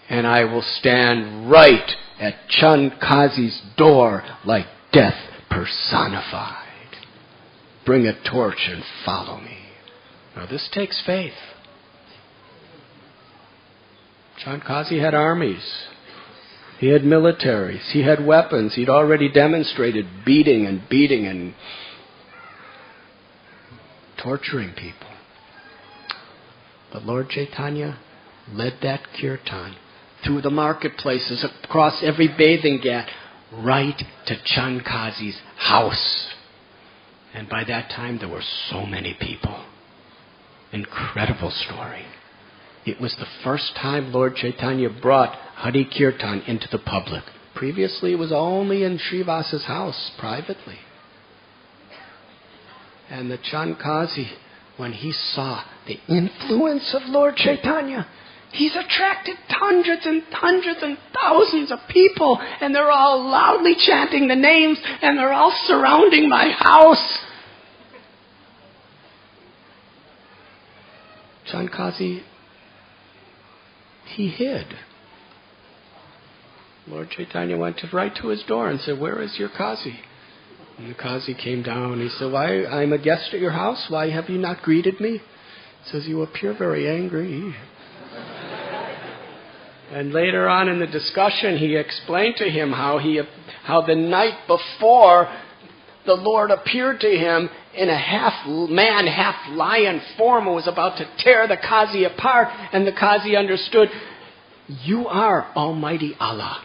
S1: And I will stand right at Chand Kazi's door like death personified. Bring a torch and follow me. Now this takes faith. Chand Kazi had armies. He had militaries. He had weapons. He'd already demonstrated beating and torturing people. But Lord Chaitanya led that kirtan through the marketplaces, across every bathing ghat, right to Chand Kazi's house. And by that time there were so many people. Incredible story. It was the first time Lord Chaitanya brought Hari Kirtan into the public. Previously it was only in Srivasa's house, privately. And the Chand Kazi when he saw the influence of Lord Chaitanya. He's attracted hundreds and thousands of people, and they're all loudly chanting the names, and they're all surrounding my house. Chankazi, he hid. Lord Chaitanya went right to his door and said, "Where is your Kazi?" And the Kazi came down. He said, "Why, I'm a guest at your house. Why have you not greeted me?" He says, "You appear very angry." And later on in the discussion, he explained to him how the night before the Lord appeared to him in a half-man, half-lion form and was about to tear the Kazi apart. And the Kazi understood, "You are Almighty Allah.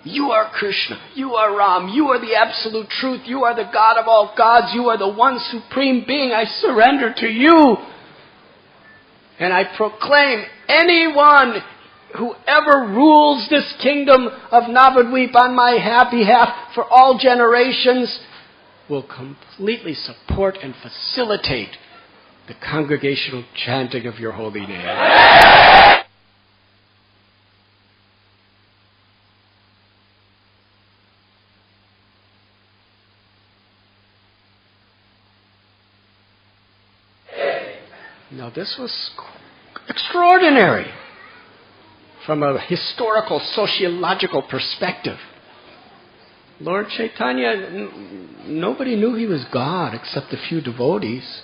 S1: You are Krishna. You are Ram. You are the absolute truth. You are the God of all gods. You are the one supreme being. I surrender to you. And I proclaim anyone who ever rules this kingdom of Navadvip on my behalf for all generations will completely support and facilitate the congregational chanting of your holy name." Now this was extraordinary from a historical, sociological perspective. Lord Chaitanya, nobody knew he was God except a few devotees.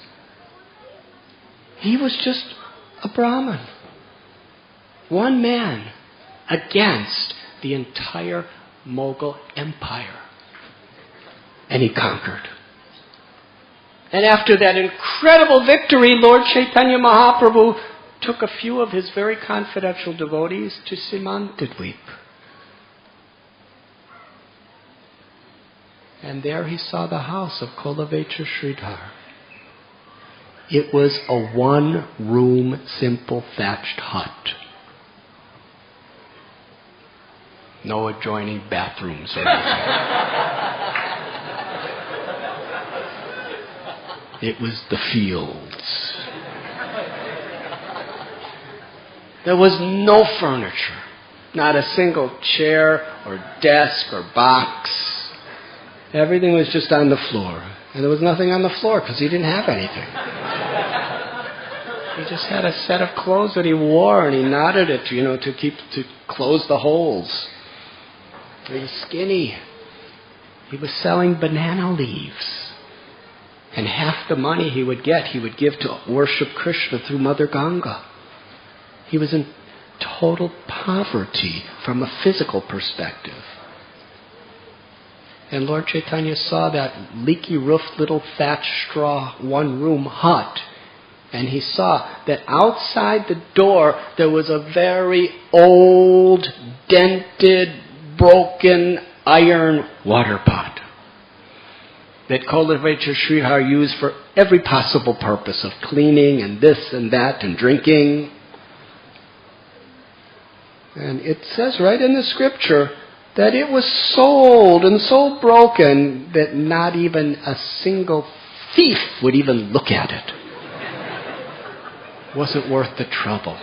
S1: He was just a Brahmin. One man against the entire Mughal Empire. And he conquered. And after that incredible victory, Lord Chaitanya Mahaprabhu took a few of his very confidential devotees to Simantadweep. And there he saw the house of Kolavecha Sridhar. It was a one-room, simple thatched hut. No adjoining bathrooms or anything. It was the fields. There was no furniture. Not a single chair or desk or box. Everything was just on the floor. And there was nothing on the floor because he didn't have anything. He just had a set of clothes that he wore and he knotted it, to close the holes. He was skinny. He was selling banana leaves. And half the money he would give to worship Krishna through Mother Ganga. He was in total poverty from a physical perspective. And Lord Chaitanya saw that leaky roofed little thatched straw one-room hut. And he saw that outside the door there was a very old, dented, broken iron water pot that Kolavecha Sridhar used for every possible purpose of cleaning and this and that and drinking. And it says right in the scripture that it was so old and so broken that not even a single thief would even look at it. Wasn't worth the trouble.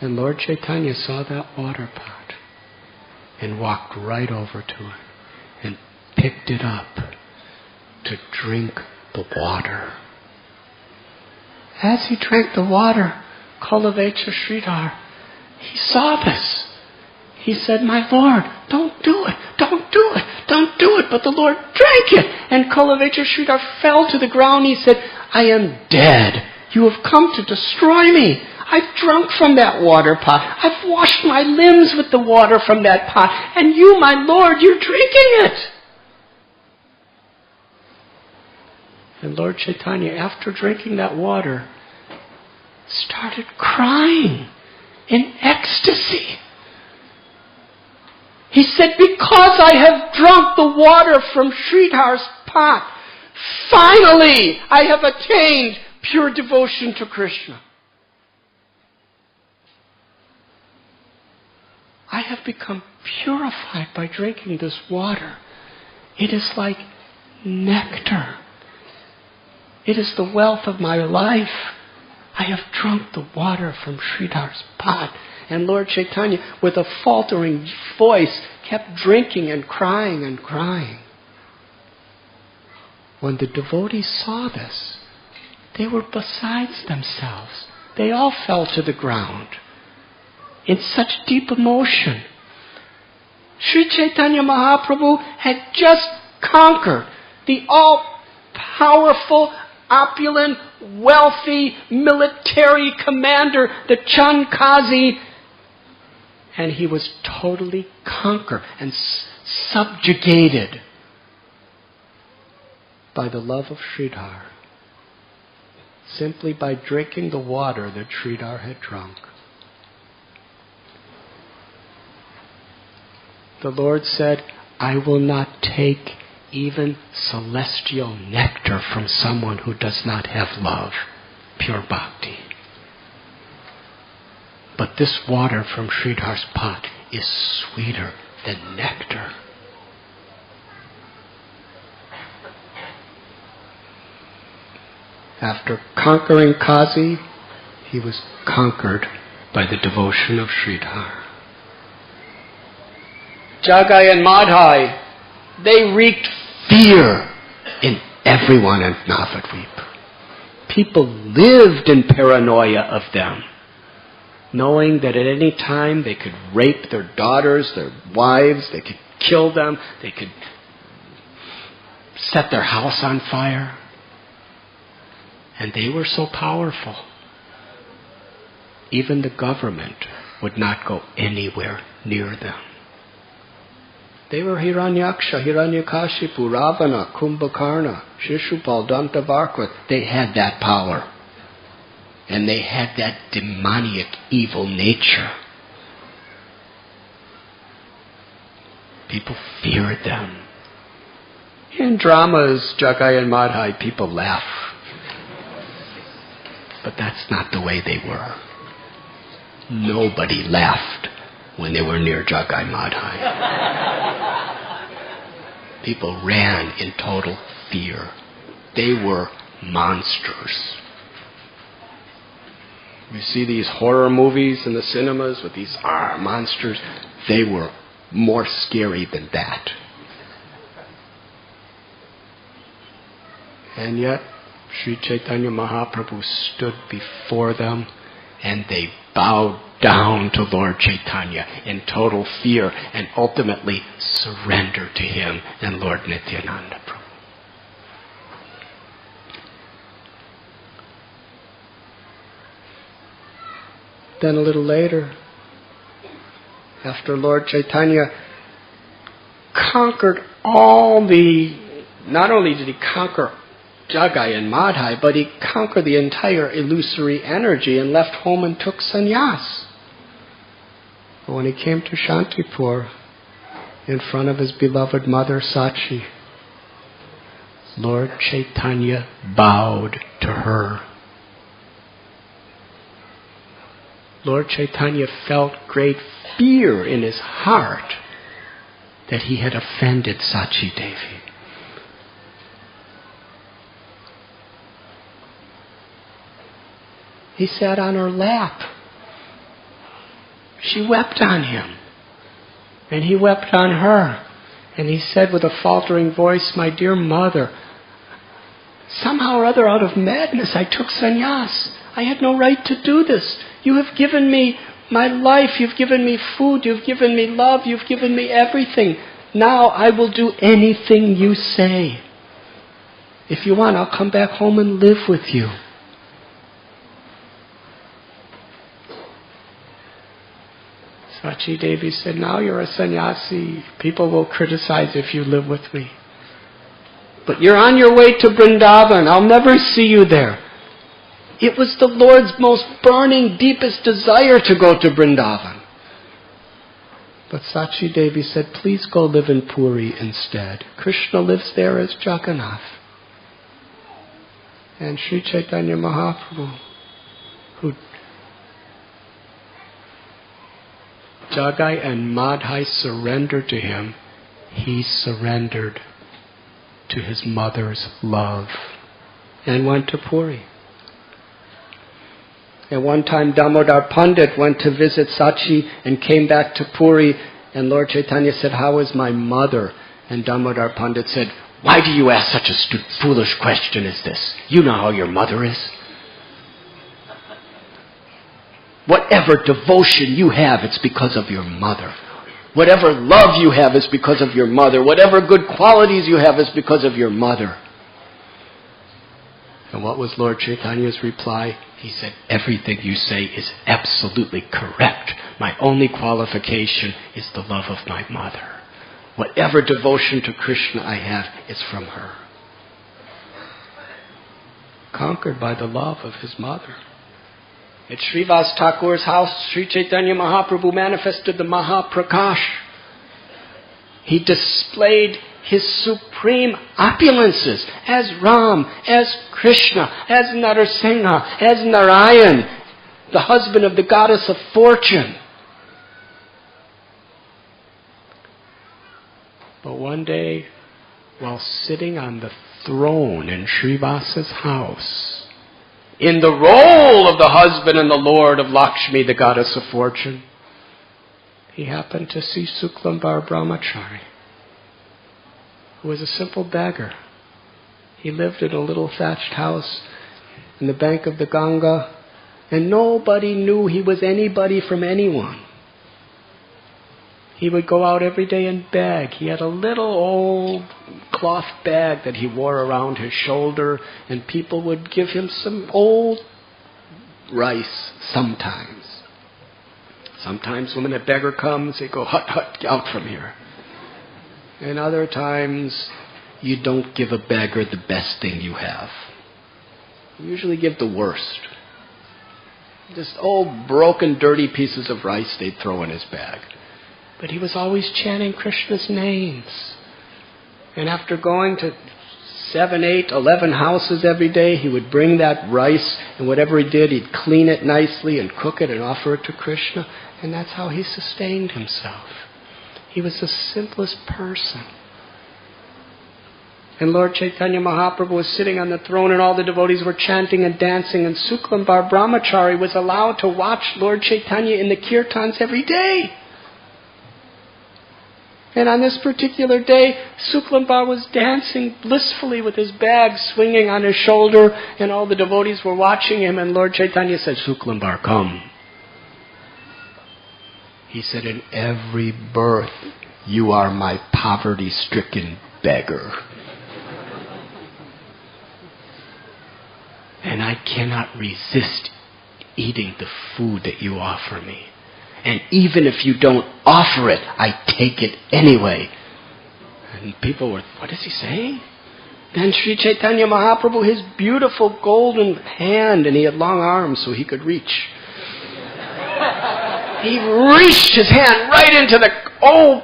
S1: And Lord Chaitanya saw that water pot and walked right over to it and picked it up to drink the water. As he drank the water, Kolavecha Sridhar, he saw this. He said, "My Lord, don't do it, don't do it, don't do it." But the Lord drank it. And Kolavecha Sridhar fell to the ground. He said, "I am dead. You have come to destroy me. I've drunk from that water pot. I've washed my limbs with the water from that pot. And you, my Lord, you're drinking it." And Lord Chaitanya, after drinking that water, started crying in ecstasy. He said, "Because I have drunk the water from Sridhar's pot, finally I have attained pure devotion to Krishna. I have become purified by drinking this water. It is like nectar. It is the wealth of my life. I have drunk the water from Sridhar's pot. And Lord Chaitanya, with a faltering voice, kept drinking and crying and crying. When the devotees saw this, they were beside themselves. They all fell to the ground in such deep emotion. Sri Chaitanya Mahaprabhu had just conquered the all-powerful, opulent, wealthy military commander, the Chandkazi, and he was totally conquered and subjugated by the love of Sridhar, simply by drinking the water that Sridhar had drunk. The Lord said, I will not take even celestial nectar from someone who does not have love, pure bhakti. But this water from Sridhar's pot is sweeter than nectar. After conquering Kazi, he was conquered by the devotion of Sridhar. Jagai and Madhai, they wreaked fear in everyone in Navadvip. People lived in paranoia of them, knowing that at any time they could rape their daughters, their wives, they could kill them, they could set their house on fire. And they were so powerful, even the government would not go anywhere near them. They were Hiranyaksha, Hiranyakashipu, Ravana, Kumbhakarna, Shishupal, Dantavarkra. They had that power. And they had that demoniac evil nature. People feared them. In dramas, Jagai and Madhai, people laugh. But that's not the way they were. Nobody laughed when they were near Jagai Madhai. People ran in total fear. They were monsters. You see these horror movies in the cinemas with these monsters. They were more scary than that. And yet, Sri Chaitanya Mahaprabhu stood before them and they bowed down to Lord Chaitanya in total fear and ultimately surrendered to him and Lord Nityananda Prabhu. Then a little later, after Lord Chaitanya conquered not only did he conquer Jagai and Madhai, but he conquered the entire illusory energy and left home and took sannyas. But when he came to Shantipur, in front of his beloved mother Sachi, Lord Chaitanya bowed to her. Lord Chaitanya felt great fear in his heart that he had offended Sachi Devi. He sat on her lap. She wept on him. And he wept on her. And he said with a faltering voice, my dear mother, somehow or other out of madness I took sannyas. I had no right to do this. You have given me my life. You've given me food. You've given me love. You've given me everything. Now I will do anything you say. If you want, I'll come back home and live with you. Sachi Devi said, now you're a sannyasi. People will criticize if you live with me. But you're on your way to Vrindavan. I'll never see you there. It was the Lord's most burning, deepest desire to go to Vrindavan. But Sachi Devi said, please go live in Puri instead. Krishna lives there as Jagannath. And Sri Chaitanya Mahaprabhu, who Jagai and Madhai surrendered to him, he surrendered to his mother's love and went to Puri. At one time, Damodar Pandit went to visit Sachi and came back to Puri, and Lord Chaitanya said, "How is my mother?" And Damodar Pandit said, "Why do you ask such a foolish question as this? You know how your mother is. Whatever devotion you have, it's because of your mother. Whatever love you have is because of your mother. Whatever good qualities you have is because of your mother." And what was Lord Chaitanya's reply? He said, "Everything you say is absolutely correct. My only qualification is the love of my mother. Whatever devotion to Krishna I have is from her." Conquered by the love of his mother. At Srivas Thakur's house, Sri Chaitanya Mahaprabhu manifested the Mahaprakash. He displayed his supreme opulences as Ram, as Krishna, as Narasimha, as Narayan, the husband of the goddess of fortune. But one day, while sitting on the throne in Srivasa's house, in the role of the husband and the lord of Lakshmi, the goddess of fortune, he happened to see Suklambar Brahmachari, who was a simple beggar. He lived in a little thatched house in the bank of the Ganga, and nobody knew he was anybody from anyone. He would go out every day and beg. He had a little old cloth bag that he wore around his shoulder, and people would give him some old rice sometimes. Sometimes when a beggar comes, they go, "Hut, hut, out from here." And other times, you don't give a beggar the best thing you have. You usually give the worst. Just old, broken, dirty pieces of rice they'd throw in his bag. But he was always chanting Krishna's names. And after going to 7, 8, 11 houses every day, he would bring that rice, and whatever he did, he'd clean it nicely and cook it and offer it to Krishna. And that's how he sustained himself. He was the simplest person. And Lord Chaitanya Mahaprabhu was sitting on the throne, and all the devotees were chanting and dancing, and Suklambar Brahmachari was allowed to watch Lord Chaitanya in the kirtans every day. And on this particular day, Suklambar was dancing blissfully with his bag swinging on his shoulder, and all the devotees were watching him, and Lord Chaitanya said, "Suklambar, come." He said, "In every birth, you are my poverty-stricken beggar. And I cannot resist eating the food that you offer me. And even if you don't offer it, I take it anyway." And people were, "What is he saying?" Then Sri Chaitanya Mahaprabhu, his beautiful golden hand, and he had long arms so he could reach. He reached his hand right into the old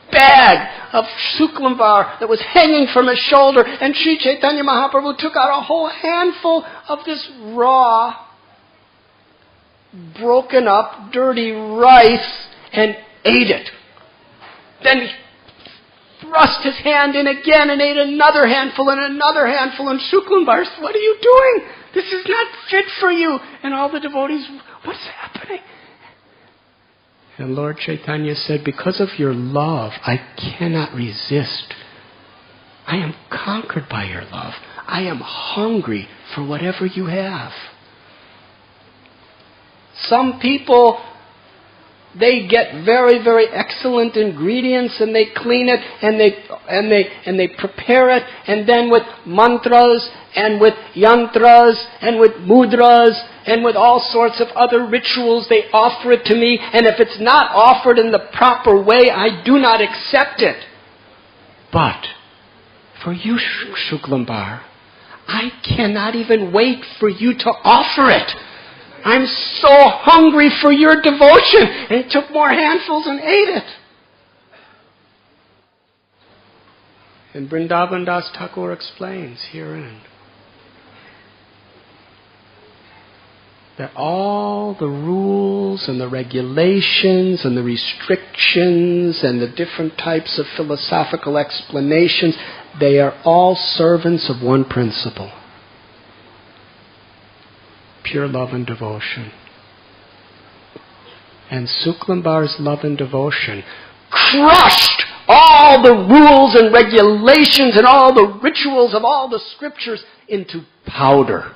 S1: bag of Suklambar that was hanging from his shoulder, and Sri Chaitanya Mahaprabhu took out a whole handful of this raw, broken up, dirty rice and ate it. Then he thrust his hand in again and ate another handful and another handful, and Suklambar said, "What are you doing? This is not fit for you." And all the devotees, "What's happening?" And Lord Chaitanya said, "Because of your love, I cannot resist. I am conquered by your love. I am hungry for whatever you have." Some people, they get very, very excellent ingredients, and they clean it, and they prepare it, and then with mantras and with yantras and with mudras and with all sorts of other rituals, they offer it to me, and if it's not offered in the proper way, I do not accept it. But for you, Shuklambar, I cannot even wait for you to offer it. I'm so hungry for your devotion. And he took more handfuls and ate it. And Vrindavan Das Thakur explains herein that all the rules and the regulations and the restrictions and the different types of philosophical explanations, They are all servants of one principle: pure love and devotion. And Suklambar's love and devotion crushed all the rules and regulations and all the rituals of all the scriptures into powder.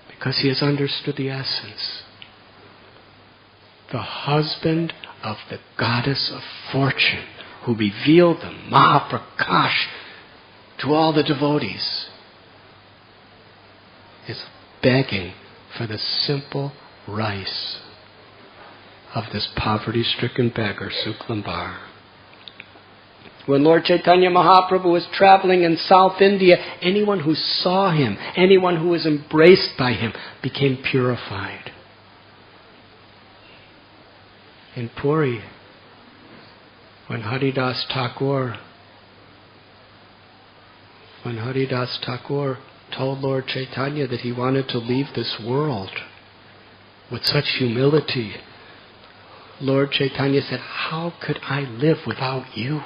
S1: Because he has understood the essence. The husband of the goddess of fortune, who revealed the Mahaprakash to all the devotees, is begging for the simple rice of this poverty-stricken beggar, Suklambar. When Lord Chaitanya Mahaprabhu was traveling in South India, anyone who saw him, anyone who was embraced by him, became purified. In Puri, when Haridas Thakur told Lord Chaitanya that he wanted to leave this world with such humility, Lord Chaitanya said, "How could I live without you?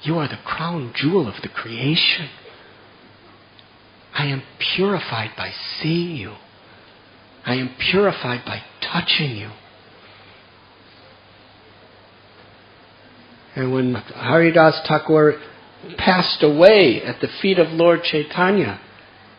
S1: You are the crown jewel of the creation. I am purified by seeing you. I am purified by touching you." And when Haridas Thakur passed away at the feet of Lord Chaitanya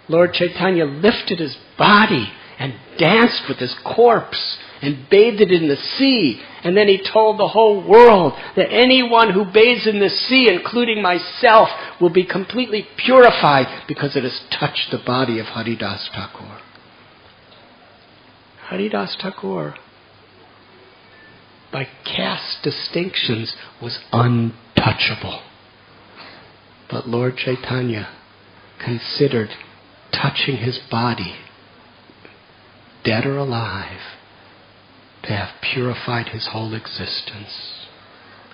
S1: lifted his body and danced with his corpse and bathed it in the sea. And then he told the whole world that anyone who bathes in the sea, including myself, will be completely purified because it has touched the body of Haridas Thakur. Haridas Thakur, by caste distinctions, was untouchable. But Lord Chaitanya considered touching his body, dead or alive, to have purified his whole existence,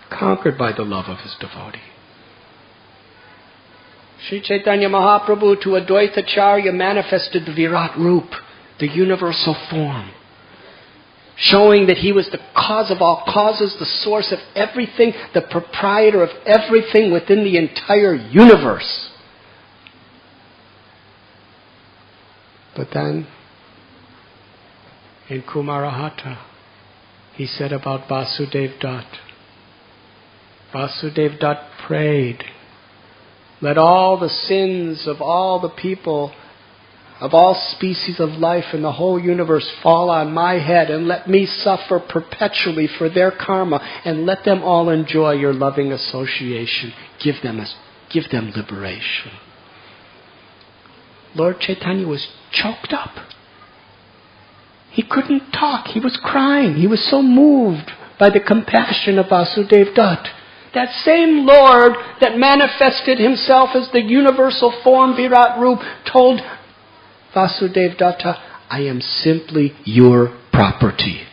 S1: conquered by the love of his devotee. Sri Chaitanya Mahaprabhu to Advaitacharya manifested the Virat Roop, the universal form, showing that he was the cause of all causes, the source of everything, the proprietor of everything within the entire universe. But then, in Kumarahata, he said about Vasudev Dutt. Vasudev Dutt prayed, "Let all the sins of all the people, of all species of life in the whole universe fall on my head, and let me suffer perpetually for their karma, and let them all enjoy your loving association. Give them liberation." Lord Chaitanya was choked up. He couldn't talk. He was crying. He was so moved by the compassion of Vasudev Dutt. That same Lord that manifested himself as the universal form, Virat Roop, told Vasudev Datta, "I am simply your property.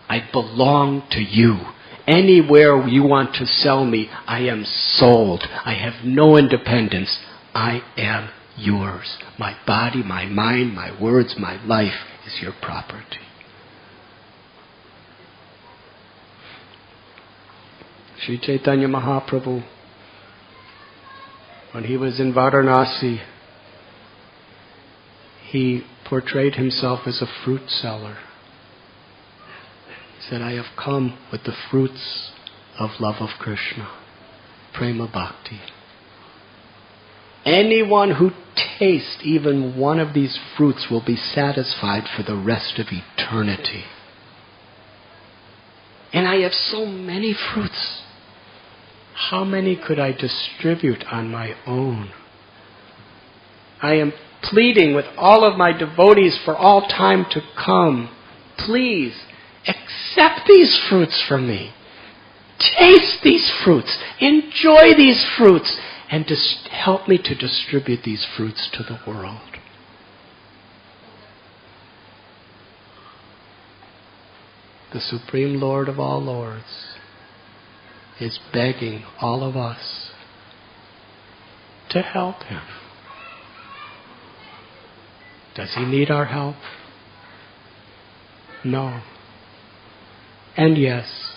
S1: I belong to you. Anywhere you want to sell me, I am sold. I have no independence. I am yours. My body, my mind, my words, my life is your property." Sri Chaitanya Mahaprabhu, when he was in Varanasi, he portrayed himself as a fruit seller. He said, "I have come with the fruits of love of Krishna, prema bhakti. Anyone who tastes even one of these fruits will be satisfied for the rest of eternity. And I have so many fruits. How many could I distribute on my own? I am pleading with all of my devotees for all time to come. Please, accept these fruits from me. Taste these fruits. Enjoy these fruits. And help me to distribute these fruits to the world." The Supreme Lord of all Lords is begging all of us to help him. Does he need our help? No. And yes.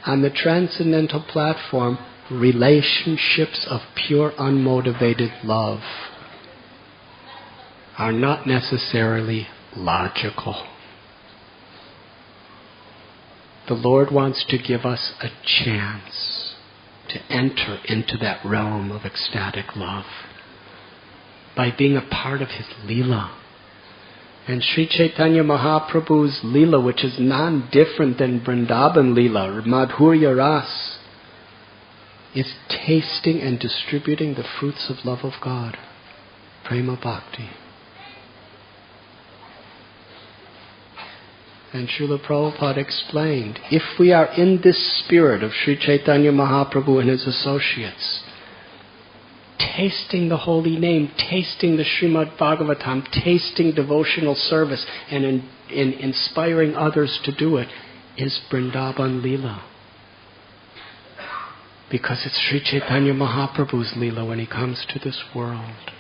S1: On the transcendental platform, relationships of pure unmotivated love are not necessarily logical. The Lord wants to give us a chance to enter into that realm of ecstatic love by being a part of His Leela. And Sri Chaitanya Mahaprabhu's Leela, which is non-different than Vrindavan Leela, or Madhurya Ras, is tasting and distributing the fruits of love of God, Prema Bhakti. And Srila Prabhupada explained, if we are in this spirit of Sri Chaitanya Mahaprabhu and his associates, tasting the holy name, tasting the Srimad Bhagavatam, tasting devotional service, and in inspiring others to do it, is Vrindavan Leela. Because it's Sri Chaitanya Mahaprabhu's Leela when he comes to this world.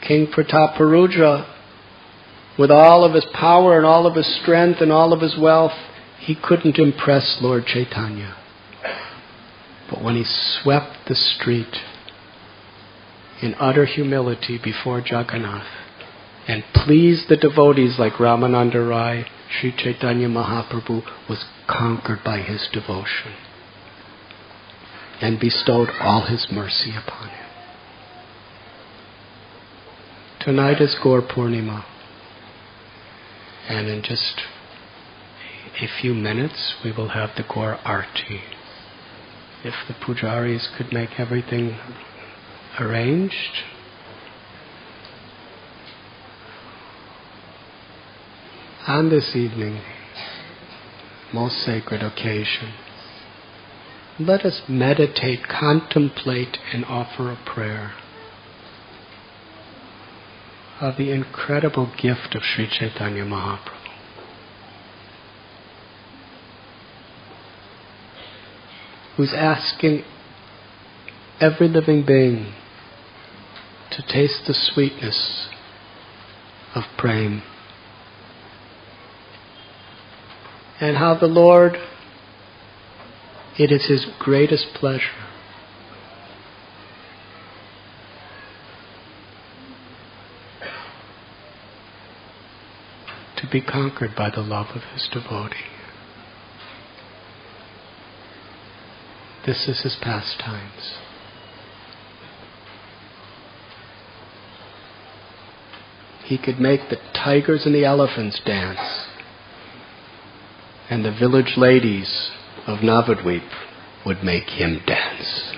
S1: King Prataparudra, with all of his power and all of his strength and all of his wealth, he couldn't impress Lord Chaitanya. But when he swept the street in utter humility before Jagannath and pleased the devotees like Ramananda Rai, Sri Chaitanya Mahaprabhu was conquered by his devotion and bestowed all his mercy upon him. Tonight is Gaur Purnima, and in just a few minutes we will have the Gaur Arti. If the pujaris could make everything arranged. On this evening, most sacred occasion, let us meditate, contemplate, and offer a prayer of the incredible gift of Sri Chaitanya Mahaprabhu. Who's asking every living being to taste the sweetness of prema. And how the Lord, it is His greatest pleasure to be conquered by the love of His devotee. This is His pastimes. He could make the tigers and the elephants dance, and the village ladies of Navadvip would make Him dance.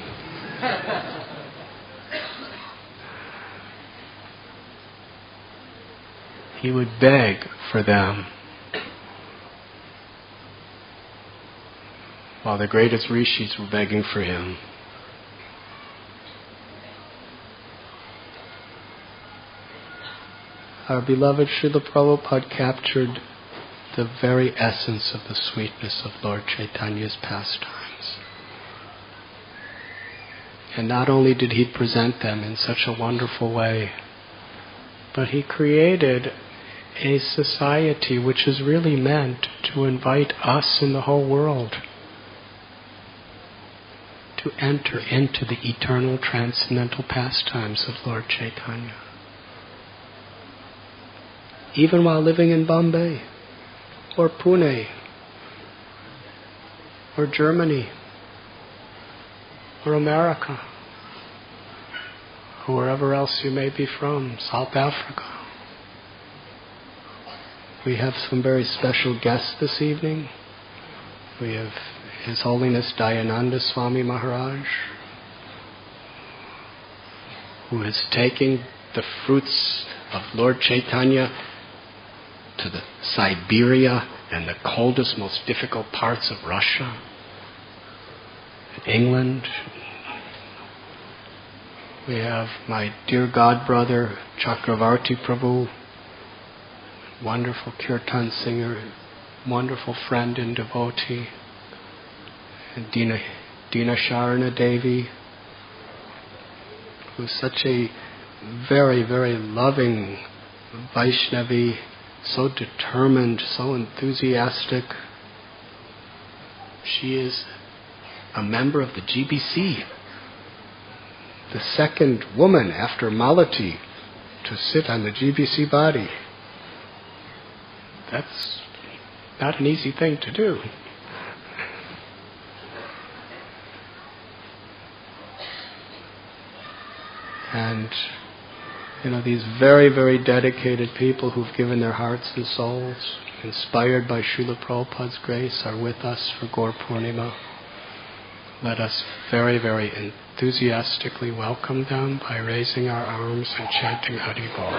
S1: He would beg for them, while the greatest rishis were begging for Him. Our beloved Srila Prabhupada captured the very essence of the sweetness of Lord Chaitanya's pastimes. And not only did he present them in such a wonderful way, but he created a society which is really meant to invite us and the whole world to enter into the eternal transcendental pastimes of Lord Chaitanya. Even while living in Bombay, or Pune, or Germany, or America, or wherever else you may be from, South Africa. We have some very special guests this evening. We have His Holiness Dayananda Swami Maharaj, who is taking the fruits of Lord Chaitanya to the Siberia and the coldest, most difficult parts of Russia, England. We have my dear god brother Chakravarti Prabhu, wonderful kirtan singer, wonderful friend and devotee, and Dina Sharana Devi, who's such a very, very loving Vaishnavi so determined, so enthusiastic. She is a member of the GBC, the second woman after Malati to sit on the GBC body. That's not an easy thing to do. And, these very, very dedicated people who've given their hearts and souls, inspired by Srila Prabhupada's grace, are with us for Gaur Purnima. Let us very, very enthusiastically welcome them by raising our arms and chanting Hari Bol.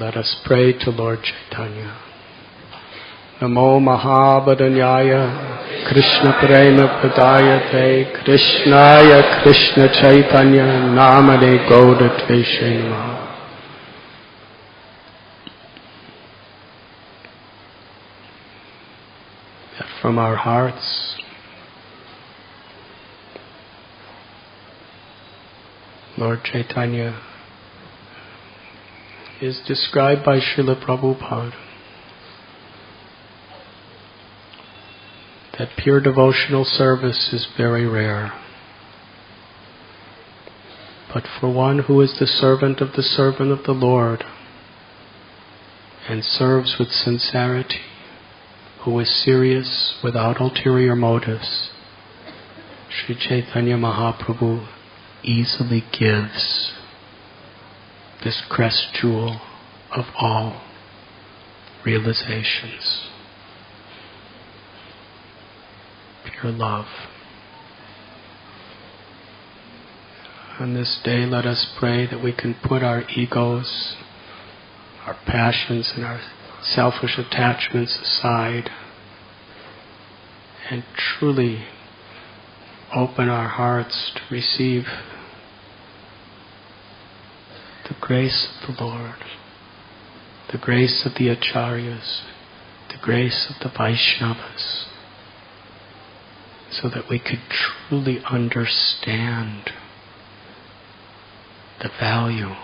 S1: Let us pray to Lord Chaitanya. Namo Mahabharanyaya Krishna Prema Pradayate Krishnaya Krishna Chaitanya Namane Gaudateshe Namaha. That from our hearts Lord Chaitanya is described by Srila Prabhupada that pure devotional service is very rare. But for one who is the servant of the Lord and serves with sincerity, who is serious without ulterior motives, Sri Chaitanya Mahaprabhu easily gives this crest jewel of all realizations. Pure love. On this day, let us pray that we can put our egos, our passions, and our selfish attachments aside and truly open our hearts to receive the grace of the Lord, the grace of the Acharyas, the grace of the Vaishnavas, so that we could truly understand the value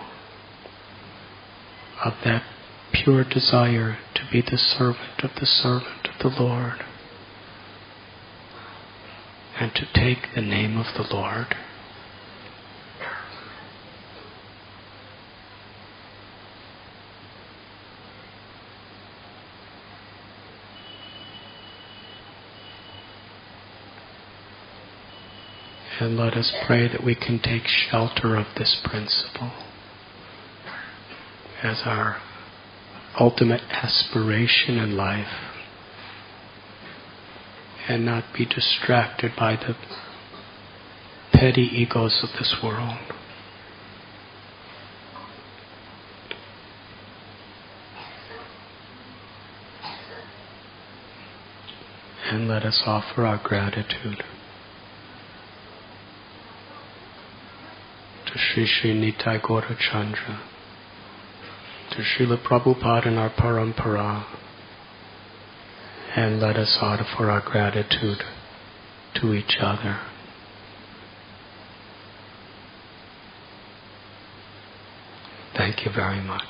S1: of that pure desire to be the servant of the Lord, and to take the name of the Lord. And let us pray that we can take shelter of this principle as our ultimate aspiration in life, and not be distracted by the petty egos of this world. And let us offer our gratitude to Sri Sri Nitai Gaurachandra, to Srila Prabhupada and our Parampara, and let us offer our gratitude to each other. Thank you very much.